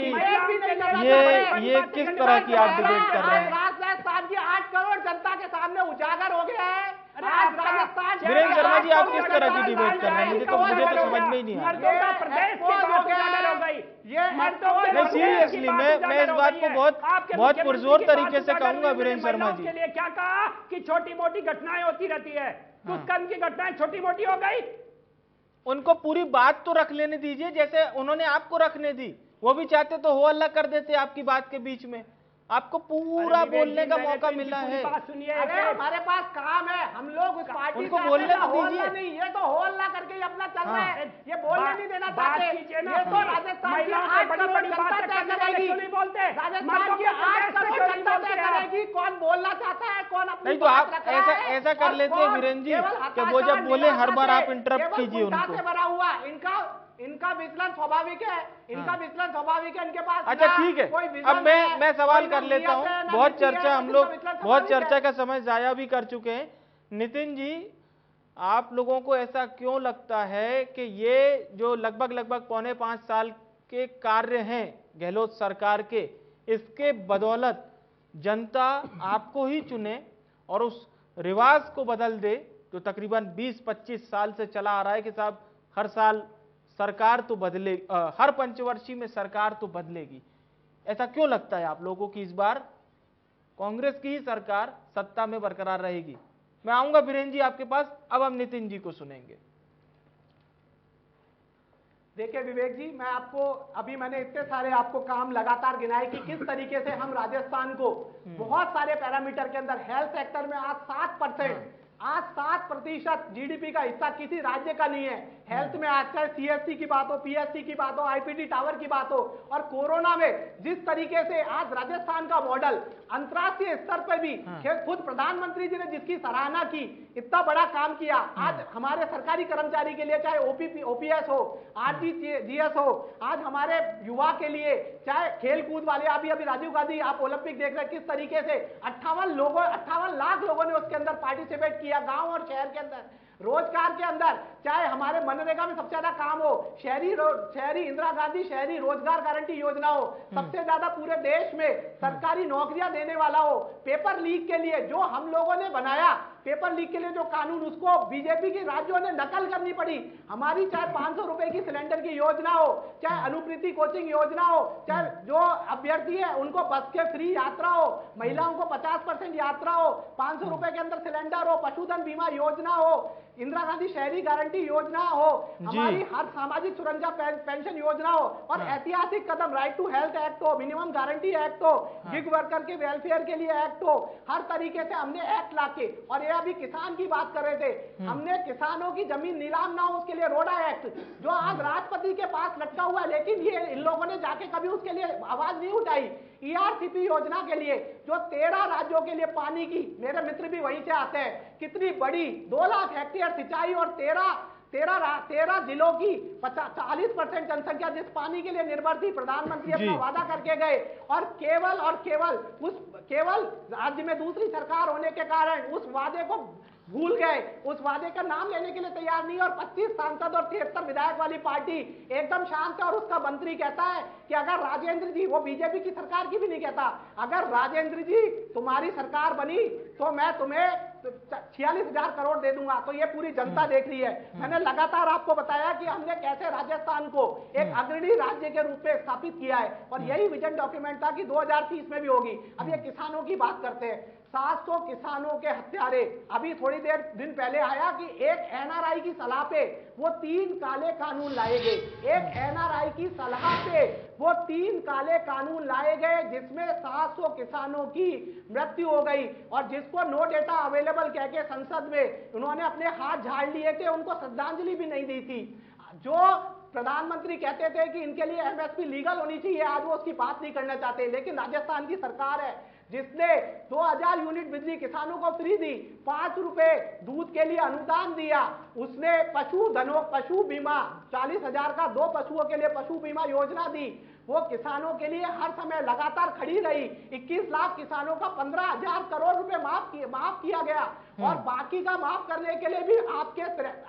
ये किस तरह की आप डिबेट कर रहे हैं। राजस्थान की 8 करोड़ जनता के सामने उजागर हो गया है। आज राजस्थान वीरेंद्र शर्मा जी, आप किस तरह की डिबेट कर रहे हैं? मुझे तो समझ में ही नहीं आ मर्दों का प्रदेश की बात उजागर हो गई। ये मर्दों के नहीं, प्रदेश सीरियसली की बात मैं उजागर इस हो बात गई को है। बहुत आपके बहुत मुख्यमंत्री पुरजोर की बात तरीके से उजागर कहूंगा हुई। वीरेंद्र शर्मा महिलाओं जी। के लिए क्या कहा कि छोटी मोटी घटनाएं होती रहती है, दुष्कर्म की घटनाएं छोटी मोटी हो गई। उनको पूरी बात तो रख लेने दीजिए, जैसे उन्होंने आपको रखने दी। वो भी चाहते तो हो अल्लाह कर देते आपकी बात के बीच में। आपको पूरा अरे विवेक बोलने जी, का मैंने मौका तो इनकी मिला पूरी है। बात सुनिए। अरे हमारे पास काम है, हम लोग उस पार्टी उनको से बोलने अपना तो हो अल्लाह दीजिए। नहीं, ये तो हो अल्लाह करके ही अपना चल रहा है, ये बोलने बात- नहीं देना बात चाहते। कीजिए ना। ये तो राजस्थान की महिलाओं से 8 बड़ी करोड़ बड़ी जनता बातें तय करने वाले करेगी। क्यों नहीं बोलते? राजस्थान मर्दों की के 8 प्रदेश से करोड़ क्यों नहीं जनता तय बोलते आप? करेगी कौन बोलना चाहता है, कौन अपनी नहीं तो बात आप रख रहा है ऐसा कर और लेते हैं कौन वीरेंद्र जी केवल कि वो जब हताशा, बोले हर बार निराशा आप इंटरप्ट केवल कीजिए कुंठा उनको। से भरा हुआ इनका विचलन स्वाभाविक है, इनका हाँ। विचलन स्वाभाविक है। इनके पास अच्छा ना ठीक है, कोई विजन अब है, मैं सवाल कोई कर ना लेता नियत है, हूँ। ना बहुत नीति है, चर्चा हम इनका लोग विचलन बहुत स्वाभाविक चर्चा है। का समय जाया भी कर चुके हैं। नितिन जी, आप लोगों को ऐसा क्यों लगता है कि ये जो लगभग 4.5 साल के कार्य हैं गहलोत सरकार के, इसके बदौलत जनता आपको ही चुने और उस रिवाज को बदल दे जो तकरीबन 20-25 साल से चला आ रहा है कि साहब हर साल सरकार तो बदले, हर पंचवर्षीय में सरकार तो बदलेगी। ऐसा क्यों लगता है आप लोगों की इस बार कांग्रेस की ही सरकार सत्ता में बरकरार रहेगी? मैं आऊंगा वीरेंद्र जी आपके पास, अब हम नितिन जी को सुनेंगे। देखिए विवेक जी, मैं आपको अभी मैंने इतने सारे आपको काम लगातार गिनाए कि किस तरीके से हम राजस्थान को बहुत सारे पैरामीटर के अंदर हेल्थ सेक्टर में आज 7% जीडीपी का हिस्सा किसी राज्य का नहीं है। हेल्थ में आज चाहे सीएससी की बात हो, पीएससी की बात हो, आईपीडी टावर की बात हो, और कोरोना में जिस तरीके से आज राजस्थान का मॉडल अंतर्राष्ट्रीय स्तर पर भी खुद प्रधानमंत्री जी ने जिसकी सराहना की, इतना बड़ा काम किया। आज हमारे सरकारी कर्मचारी के लिए चाहे ओपीएस हो, आरजीजीएस हो, आज हमारे युवा के लिए चाहे खेल कूद वाले, अभी राजीव गांधी आप ओलंपिक देख रहे हैं, किस तरीके से 58 लाख लोगों ने उसके अंदर पार्टिसिपेट किया, गांव और शहर के अंदर। रोजगार के अंदर चाहे हमारे मनरेगा में सबसे ज्यादा काम हो, शहरी इंदिरा गांधी शहरी रोजगार गारंटी योजना हो, सबसे ज्यादा पूरे देश में सरकारी नौकरियां देने वाला हो, पेपर लीक के लिए जो हम लोगों ने बनाया, पेपर लीक के लिए जो कानून, उसको बीजेपी के राज्यों ने नकल करनी पड़ी। हमारी चाहे 500 रुपए की सिलेंडर की योजना हो, चाहे अनुप्रीति कोचिंग योजना हो, चाहे जो अभ्यर्थी है उनको बस के फ्री यात्रा हो, महिलाओं को 50% यात्रा हो, 500 रुपए के अंदर सिलेंडर हो, पशुधन बीमा योजना हो, इंदिरा गांधी शहरी गारंटी योजना हो, हमारी हर सामाजिक सुरक्षा पेंशन योजना हो, और ऐतिहासिक कदम राइट टू हेल्थ एक्ट हो, मिनिमम गारंटी एक्ट हो, गिग वर्कर के वेलफेयर के लिए एक्ट हो, हर तरीके से हमने एक्ट लाके, और ये अभी किसान की बात कर रहे थे, हमने किसानों की जमीन नीलाम ना हो उसके लिए रोडा एक्ट, जो आज राष्ट्रपति के पास लटका हुआ है, लेकिन ये इन लोगों ने जाके कभी उसके लिए आवाज नहीं उठाई। ERCP योजना के लिए जो 13 राज्यों के लिए पानी की, मेरे मित्र भी वहीं से आते हैं, कितनी बड़ी 2 लाख हेक्टेयर सिंचाई और 13 जिलों की 40% जनसंख्या जिस पानी के लिए निर्भर थी, प्रधानमंत्री अपना वादा करके गए, और केवल राज्य में दूसरी सरकार होने के कारण उस वादे को भूल गए, उस वादे का नाम लेने के लिए तैयार नहीं। और 25 सांसद और 73 विधायक वाली पार्टी एकदम शांत है, और उसका मंत्री कहता है कि अगर राजेंद्र जी, वो बीजेपी की सरकार की भी नहीं कहता, अगर राजेंद्र जी तुम्हारी सरकार बनी तो मैं तुम्हें 46,000 करोड़ दे दूंगा। तो ये पूरी जनता देख रही है। मैंने लगातार आपको बताया कि हमने कैसे राजस्थान को एक अग्रणी राज्य के रूप में स्थापित किया है, और यही विजन डॉक्यूमेंट था कि 2030 में भी होगी। अब ये किसानों की बात करते हैं, 700 किसानों के हत्यारे। अभी थोड़ी दिन पहले आया कि एक NRI की सलाह पे वो 3 काले कानून लाए गए, एक NRI की सलाह पे वो 3 काले कानून लाए गए, जिसमें 700 किसानों की मृत्यु हो गई, और जिसको नो डेटा अवेलेबल कह के संसद में उन्होंने अपने हाथ झाड़ लिए थे, उनको श्रद्धांजलि भी नहीं दी थी। जो प्रधानमंत्री कहते थे कि इनके लिए MSP लीगल होनी चाहिए, आज वो उसकी बात नहीं करना चाहते। लेकिन राजस्थान की सरकार है जिसने 2000 यूनिट बिजली किसानों को फ्री दी, 5 रुपए दूध के लिए अनुदान दिया, उसने पशु बीमा 40,000 का 2 पशुओं के लिए पशु बीमा योजना दी, वो किसानों के लिए हर समय लगातार खड़ी रही। 21 लाख किसानों का 15,000 करोड़ रुपए माफ किया गया, और बाकी का माफ करने के लिए भी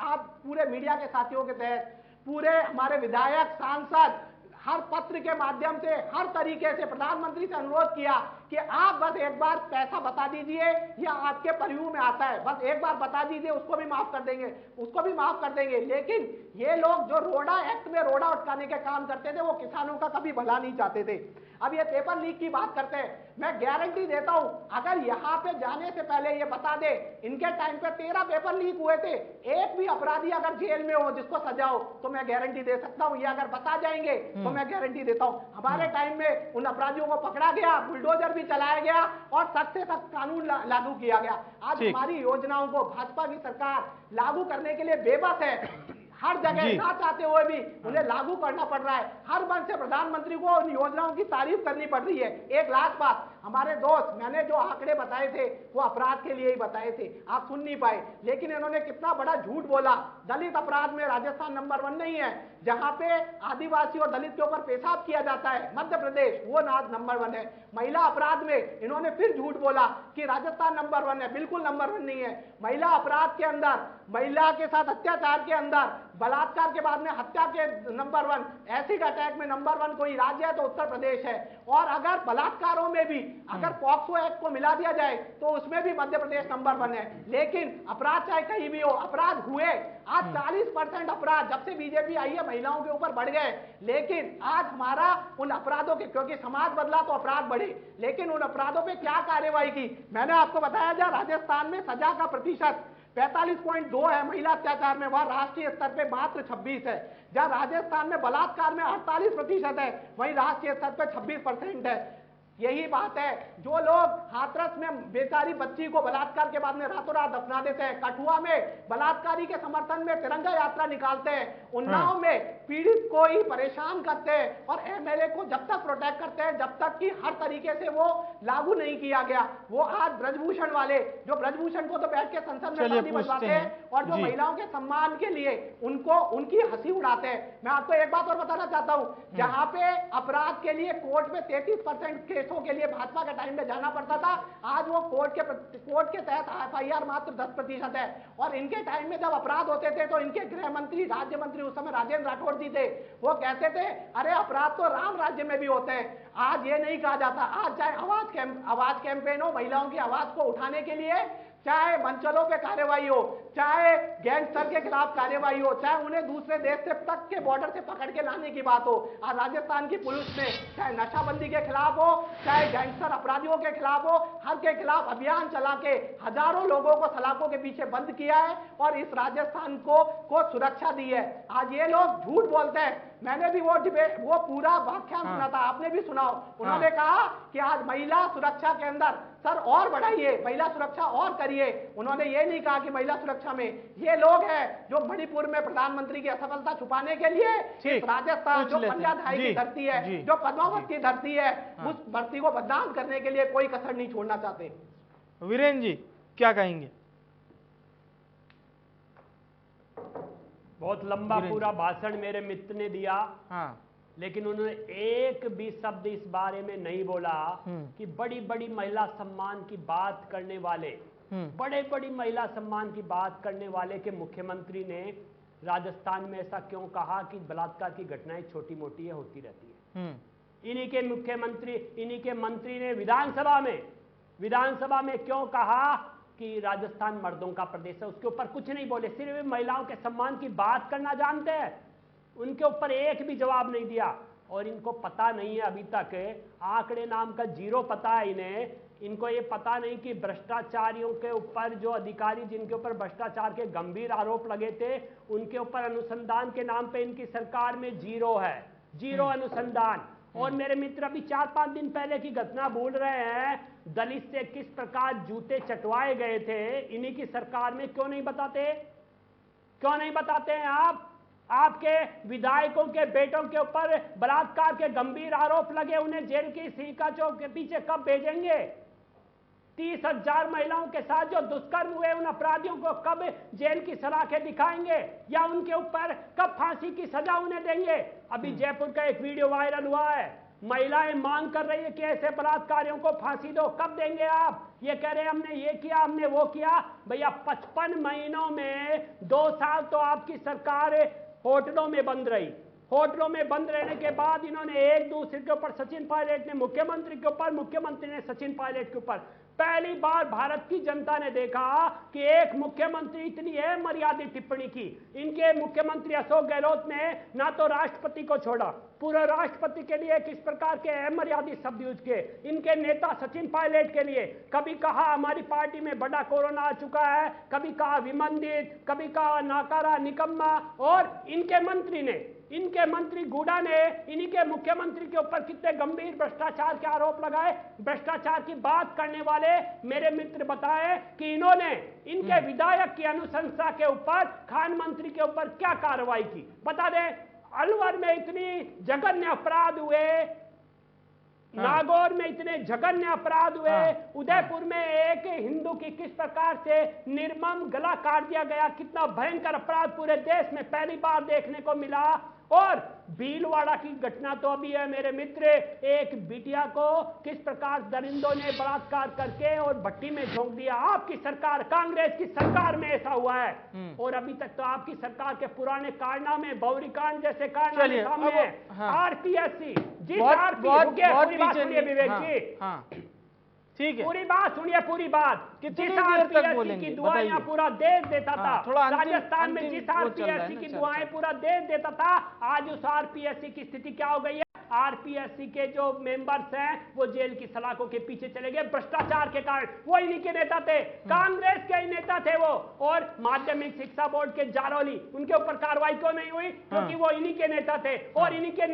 आप पूरे मीडिया के साथियों के तहत पूरे हमारे विधायक, सांसद, हर पत्र के माध्यम से, हर तरीके से प्रधानमंत्री से अनुरोध किया कि आप बस एक बार पैसा बता दीजिए, या आपके परिव्यू में आता है, बस एक बार बता दीजिए, उसको भी माफ कर देंगे। लेकिन ये लोग जो रोडा एक्ट में रोडा अटकाने के काम करते थे, वो किसानों का कभी भला नहीं चाहते थे। अब ये पेपर लीक की बात करते हैं, मैं गारंटी देता हूं, अगर यहां पे जाने से पहले ये बता दे, इनके टाइम पे 13 पेपर लीक हुए थे, एक भी अपराधी अगर जेल में हो जिसको सजा हो, तो मैं गारंटी दे सकता हूं, ये अगर बता जाएंगे तो मैं गारंटी देता हूं हमारे टाइम में उन अपराधियों को पकड़ा गया, बुलडोजर भी चलाया गया, और सख्त से सख्त कानून लागू किया गया। आज हमारी योजनाओं को भाजपा की सरकार लागू करने के लिए बेबस है, हर जगह ना चाहते हुए भी उन्हें लागू करना पड़ रहा है। हर मंच से प्रधानमंत्री को उन योजनाओं की तारीफ करनी पड़ रही है। एक लास्ट बात, हमारे दोस्त, मैंने जो आंकड़े बताए थे वो अपराध के लिए ही बताए थे, आप सुन नहीं पाए, लेकिन इन्होंने कितना बड़ा झूठ बोला। दलित अपराध में राजस्थान नंबर 1 नहीं है, जहां पे आदिवासी और दलित के ऊपर पेशाब किया जाता है मध्य प्रदेश, वो नंबर 1 है। महिला अपराध में इन्होंने फिर झूठ बोला कि राजस्थान नंबर 1 है, बिल्कुल नंबर 1 नहीं है। महिला अपराध के अंदर, महिला के साथ अत्याचार के अंदर, बलात्कार के बाद में हत्या के नंबर 1, एसिड अटैक में नंबर 1 कोई राज्य है तो उत्तर प्रदेश है। और अगर बलात्कारों में भी अगर पॉक्सो एक्ट को मिला दिया जाए तो उसमें भी मध्य प्रदेश नंबर 1 है। लेकिन अपराध चाहे कहीं भी हो, अपराध हुए, आज 40% अपराध जब से बीजेपी आई है महिलाओं के ऊपर बढ़ गए। लेकिन आज हमारा उन अपराधों के, क्योंकि समाज बदला तो अपराध बढ़े, लेकिन उन अपराधों पे क्या कार्यवाही की, मैंने आपको बताया जहां राजस्थान में सजा का प्रतिशत 45.2 है महिला अत्याचार में, वहां राष्ट्रीय स्तर पे मात्र 26 है। जहां राजस्थान में बलात्कार में 48% है, वहीं राष्ट्रीय स्तर पे 26% है। यही बात है, जो लोग हाथरस में बेचारी बच्ची को बलात्कार के बाद में रातों रात दफना देते हैं, कठुआ में बलात्कारी के समर्थन में तिरंगा यात्रा निकालते हैं, उन्नाव में पीड़ित को ही परेशान करते हैं, और MLA को जब तक प्रोटेक्ट करते हैं जब तक कि हर तरीके से वो लागू नहीं किया गया। वो आज ब्रजभूषण वाले, जो ब्रजभूषण को तो बैठ के संसद में शादी बजवाते हैं, और जो महिलाओं के सम्मान के लिए उनको उनकी हंसी उड़ाते हैं। मैं आपको एक बात और बताना चाहता हूं, जहां पे अपराध के लिए कोर्ट में 33% केसों के लिए भाजपा के टाइम में जाना पड़ता था, आज वो कोर्ट के तहत FIR मात्र 10% है। और इनके टाइम में जब अपराध होते थे तो इनके गृह मंत्री, राज्य मंत्री उस समय राजेंद्र राठौड़ जी थे, वो कहते थे अरे अपराध तो राम राज्य में भी होते हैं। आज ये नहीं कहा जाता। आज चाहे आवाज कैंपेन हो महिलाओं की आवाज को उठाने के लिए, चाहे मंचलों पे कार्रवाई हो, चाहे गैंगस्टर के खिलाफ कार्रवाई हो, चाहे उन्हें दूसरे देश से तक के बॉर्डर से पकड़ के लाने की बात हो। और राजस्थान की पुलिस ने चाहे नशाबंदी के खिलाफ हो, चाहे गैंगस्टर अपराधियों के खिलाफ हो, हर के खिलाफ अभियान चला के हजारों लोगों को सलाखों के पीछे बंद किया है और इस राजस्थान को सुरक्षा दी है। आज ये लोग झूठ बोलते हैं। मैंने भी वो पूरा व्याख्यान सुना था, आपने भी सुना। उन्होंने कहा कि आज महिला सुरक्षा के अंदर सर और बढ़ाइए, महिला सुरक्षा और करिए। उन्होंने ये नहीं कहा कि महिला सुरक्षा में ये लोग हैं जो मणिपुर में प्रधानमंत्री की असफलता छुपाने के लिए इस राजस्थान जो पंजाधाई की धरती है, जो पद्मावत की धरती है, उस धरती को बदनाम करने के लिए कोई कसर नहीं छोड़ना चाहते। वीरेंद्र जी क्या कहेंगे? बहुत लंबा पूरा भाषण मेरे मित्र ने दिया। हाँ। लेकिन उन्होंने एक भी शब्द इस बारे में नहीं बोला कि बड़ी बड़ी महिला सम्मान की बात करने वाले, बड़े बड़ी महिला सम्मान की बात करने वाले के मुख्यमंत्री ने राजस्थान में ऐसा क्यों कहा कि बलात्कार की घटनाएं छोटी मोटी है, होती रहती है। इन्हीं के मुख्यमंत्री, इन्हीं के मंत्री ने विधानसभा में क्यों कहा कि राजस्थान मर्दों का प्रदेश है? उसके ऊपर कुछ नहीं बोले, सिर्फ महिलाओं के सम्मान की बात करना जानते हैं। उनके ऊपर एक भी जवाब नहीं दिया। और इनको पता नहीं है अभी तक, आंकड़े नाम का जीरो पता है इन्हें। इनको ये पता नहीं कि भ्रष्टाचारियों के ऊपर, जो अधिकारी जिनके ऊपर भ्रष्टाचार के गंभीर आरोप लगे थे, उनके ऊपर अनुसंधान के नाम पे इनकी सरकार में जीरो है, जीरो अनुसंधान। और मेरे मित्र अभी 4-5 दिन पहले की घटना भूल रहे हैं, दलित से किस प्रकार जूते चटवाए गए थे, इन्हीं की सरकार में क्यों नहीं बताते? क्यों नहीं बताते हैं आप? आपके विधायकों के बेटों के ऊपर बलात्कार के गंभीर आरोप लगे, उन्हें जेल की सीका चौक के पीछे कब भेजेंगे? 30,000 महिलाओं के साथ जो दुष्कर्म हुए, उन अपराधियों को कब जेल की सलाखें दिखाएंगे या उनके ऊपर कब फांसी की सजा उन्हें देंगे? अभी जयपुर का एक वीडियो वायरल हुआ है, महिलाएं मांग कर रही है कि ऐसे बलात्कारियों को फांसी दो, कब देंगे आप? ये कह रहे हैं हमने ये किया, हमने वो किया। भैया 55 महीनों में 2 साल तो आपकी सरकार होटलों में बंद रही। होटलों में बंद रहने के बाद इन्होंने एक दूसरे के ऊपर, सचिन पायलट ने मुख्यमंत्री के ऊपर, मुख्यमंत्री ने सचिन पायलट के ऊपर, पहली बार भारत की जनता ने देखा कि एक मुख्यमंत्री इतनी अमर्यादित टिप्पणी की। इनके मुख्यमंत्री अशोक गहलोत ने ना तो राष्ट्रपति को छोड़ा, पूरे राष्ट्रपति के लिए किस प्रकार के अमर्यादित शब्द यूज किए। इनके नेता सचिन पायलट के लिए कभी कहा हमारी पार्टी में बड़ा कोरोना आ चुका है, कभी कहा विमंदित, कभी कहा नाकारा, निकम्मा। और इनके मंत्री गुडा ने इन्हीं के मुख्यमंत्री के ऊपर कितने गंभीर भ्रष्टाचार के आरोप लगाए। भ्रष्टाचार की बात करने वाले मेरे मित्र बताए कि इन्होंने इनके विधायक की अनुशंसा के ऊपर खान मंत्री के ऊपर क्या कार्रवाई की। बता दें, अलवर में इतनी जघन्य अपराध हुए, नागौर में इतने जघन्य अपराध हुए, उदयपुर में एक हिंदू की किस प्रकार से निर्मम गला काट दिया गया, कितना भयंकर अपराध पूरे देश में पहली बार देखने को मिला। और भीलवाड़ा की घटना तो अभी है मेरे मित्र, एक बिटिया को किस प्रकार दरिंदों ने बलात्कार करके और भट्टी में झोंक दिया। आपकी सरकार, कांग्रेस की सरकार में ऐसा हुआ है। और अभी तक तो आपकी सरकार के पुराने कारनामे, बौरी कांड जैसे कारनामे सामने है। आरपीएससी, जिस विवेक जी, ठीक है, पूरी बात सुनिए, पूरी बात। कितनी देर तक बोलेंगे? की दुआएं पूरा देश देता था। थोड़ा राजस्थान में जिस आरपीएससी की दुआएं पूरा देश देता था, आज उस आरपीएससी की स्थिति क्या हो गई है? आरपीएससी के जो मेंबर्स हैं वो जेल की सलाखों के पीछे चले गए भ्रष्टाचार के कारण। वो इन्हीं के नेता थे, कांग्रेस के ही नेता थे वो। और माध्यमिक शिक्षा बोर्ड के जारौली, उनके ऊपर कार्रवाई क्यों नहीं हुई? क्योंकि वो इन्हीं के नेता थे। और इन्हीं के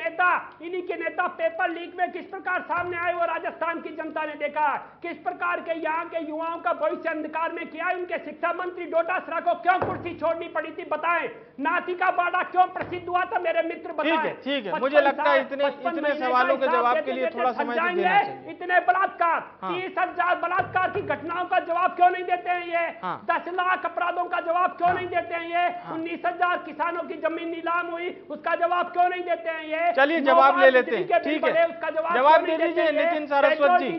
नेता पेपर लीक में किस प्रकार सामने आए, वो राजस्थान की जनता ने देखा। किस प्रकार के यहाँ के युवाओं का भविष्य अंधकार में किया। उनके शिक्षा मंत्री डोटासरा को क्यों कुर्सी छोड़नी पड़ी थी, बताएं। नाथी का बाड़ा क्यों प्रसिद्ध हुआ था, मेरे मित्र बताएं। ठीक है, मुझे लगता है इतने सवालों के जवाब के लिए थोड़ा समय देना चाहिए। इतने बलात्कार, 30,000 बलात्कार की घटनाओं का जवाब क्यों नहीं देते हैं ये? 10 लाख अपराधों का जवाब क्यों नहीं देते हैं ये? 19,000 किसानों की जमीन नीलाम हुई, उसका जवाब क्यों नहीं देते हैं ये? चलिए जवाब ले लेते हैं, ठीक है, उसका जवाब दे दीजिए नितिन सारस्वत जी।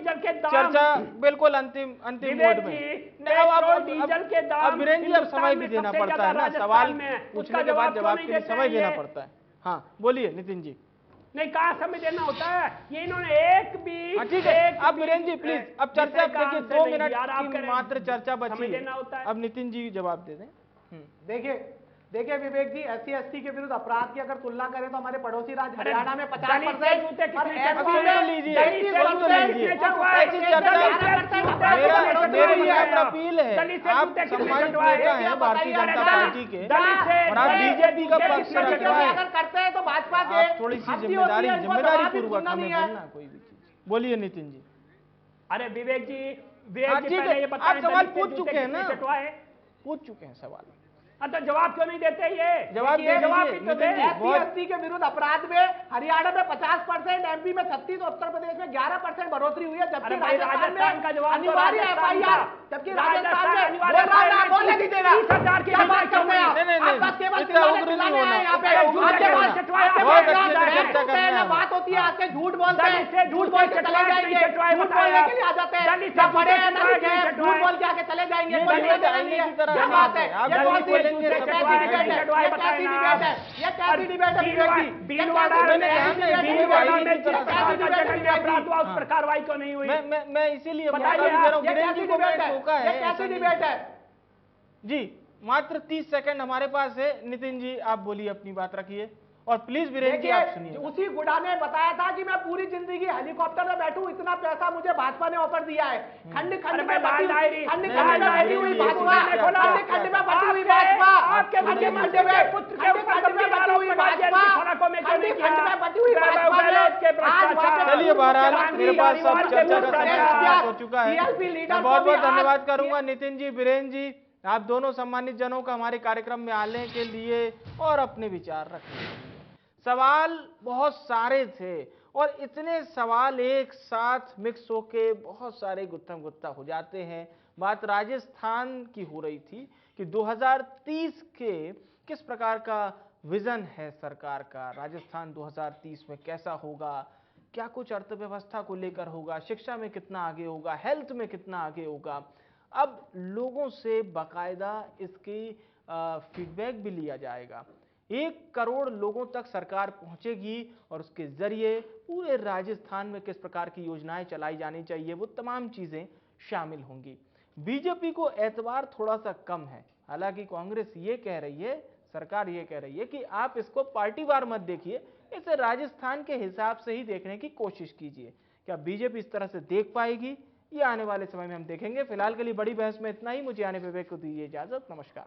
चर्चा बिल्कुल अंतिम मोड में। डीजल के दाम, अब वीरेंद्र जी अब समय भी देना पड़ता है ना, सवाल पूछने के बाद जवाब के लिए समय देना पड़ता है। हाँ बोलिए नितिन जी। नहीं, कहाँ समय देना होता है? ये इन्होंने एक भी ठीक है। अब वीरेंद्र जी प्लीज, अब चर्चा आप देखिए, 2 मिनट की मात्र चर्चा बची समय है। देना होता है। अब नितिन जी जवाब दे दें। देखिए विवेक जी, SC/ST के विरुद्ध अपराध की अगर तुलना करें तो हमारे पड़ोसी राज्य हरियाणा में दलित 50% से जूते किसने और चटवाए? SC में लीजिए, 33% लीजिए। चटवाए? ऐसी चर्चा, मेरी मात्र अपील है, दलित से आप जूते किसने सम्मानित चटवाए? नेता हैं भारतीय जनता पार्टी के, दलित से और आप बीजेपी का पक्ष किसने रख चटवाए? रहे अगर करते हैं तो भाजपा के आप थोड़ी सी जिम्मेदारी पूर्वक हमें बोलना कोई भी चीज। बोलिए नितिन जी। अरे विवेक जी, हाँ, ठीक है, ये आप बताएं, सवाल दलित से पूछ जूते चुके हैं किसने ना, चटवाए? पूछ चुके हैं सवाल। तो जवाब क्यों नहीं देते? ये जवाब देखिए, दे जवाब दीजिए, भी तो दे। नितिन जी। SC/ST के विरुद्ध अपराध में हरियाणा में 50%, MP में 36%, उत्तर प्रदेश में 11% बढ़ोतरी हुई है, जबकि अरे भाई, राजस्थान का में जवाब तो अनिवार्य राजस्थान FIR, का। जबकि राजस्थान राजस्थान में अनिवार्य बोल रहा है ना, FIR बोलने दीजिए ना। 30,000 की क्या बात करते हैं आप? नहीं, नहीं, आप बस केवल इतना चिल्लाने उग्र नहीं चिल्लाने होना, आए यहाँ पे। इतना उग्र आपके नहीं पास होना। आपके बहुत पास अच्छे से बैठ चर्चा होते करना हैं ना, है। बात होती है, आके झूठ बोलते हैं, दलित से झूठ बोल के चले चटवाए, जाएंगे, चटवाए झूठ बताया। बोलने के लिए आ जाते हैं, दलित से जब बड़े हैं चटवाए, दलित हैं, झूठ बोल के आके चले जाएंगे, ये कोई दलित लेना आईने नहीं है। की तरह क्या है। बात है? आप ये दलित कौन सी बोलेंगे, ये सब कैसी चीजें डिबेट है? चटवाए ये बताए कैसी ना डिबेट आप। है? ये कैसी डिबेट है विवेक जी? भीलवाड़ा मैंने कहा ना, भीलवाड़ा में जिस प्रकार का जघन्य अपराध हुआ, उस पर कार्रवाई क्यों नहीं हुई? मैं इसीलिए मौका बताइए भी दे रहा हूँ, ये वीरेंद्र कैसी जी को मैंने डिबेट है? टोका है। ये कैसी डिबेट है? जी मात्र 30 सेकंड हमारे पास है। नितिन जी आप बोलिए, अपनी बात रखिए, और प्लीज वीरेंद्र जी आप सुनिए। उसी गुडा ने बताया था कि मैं पूरी जिंदगी हेलीकॉप्टर में बैठूं, इतना पैसा मुझे भाजपा ने ऑफर दिया है। खंड खंड में बटी हुई भाजपा, खंड खंड में बटी हुई भाजपा, आपके मुख्यमंत्री के पुत्र के ऊपर गंभीर आरोप लगाए जा रहे हैं, सड़कों में क्यों नहीं किया? खंड में बटी हुई भाजपा ने चलिए बहरहाल मेरे पास सब चर्चा का समय समाप्त हो चुका है। मैं बहुत बहुत धन्यवाद करूंगा नितिन जी, वीरेंद्र जी, आप दोनों सम्मानित जनों का हमारे कार्यक्रम में आने के लिए और अपने विचार रखने। सवाल बहुत सारे थे और इतने सवाल एक साथ मिक्स होके बहुत सारे गुत्थम गुत्था हो जाते हैं। बात राजस्थान की हो रही थी कि 2030 के किस प्रकार का विजन है सरकार का, राजस्थान 2030 में कैसा होगा, क्या कुछ अर्थव्यवस्था को लेकर होगा, शिक्षा में कितना आगे होगा, हेल्थ में कितना आगे होगा। अब लोगों से बाकायदा इसकी फीडबैक भी लिया जाएगा। 1 करोड़ लोगों तक सरकार पहुंचेगी और उसके जरिए पूरे राजस्थान में किस प्रकार की योजनाएं चलाई जानी चाहिए, वो तमाम चीजें शामिल होंगी। बीजेपी को एतबार थोड़ा सा कम है, हालांकि कांग्रेस ये कह रही है, सरकार ये कह रही है कि आप इसको पार्टीवार मत देखिए, इसे राजस्थान के हिसाब से ही देखने की कोशिश कीजिए। क्या बीजेपी इस तरह से देख पाएगी, ये आने वाले समय में हम देखेंगे। फिलहाल के लिए बड़ी बहस में इतना ही। मुझे आने विवेक को दीजिए इजाजत। नमस्कार।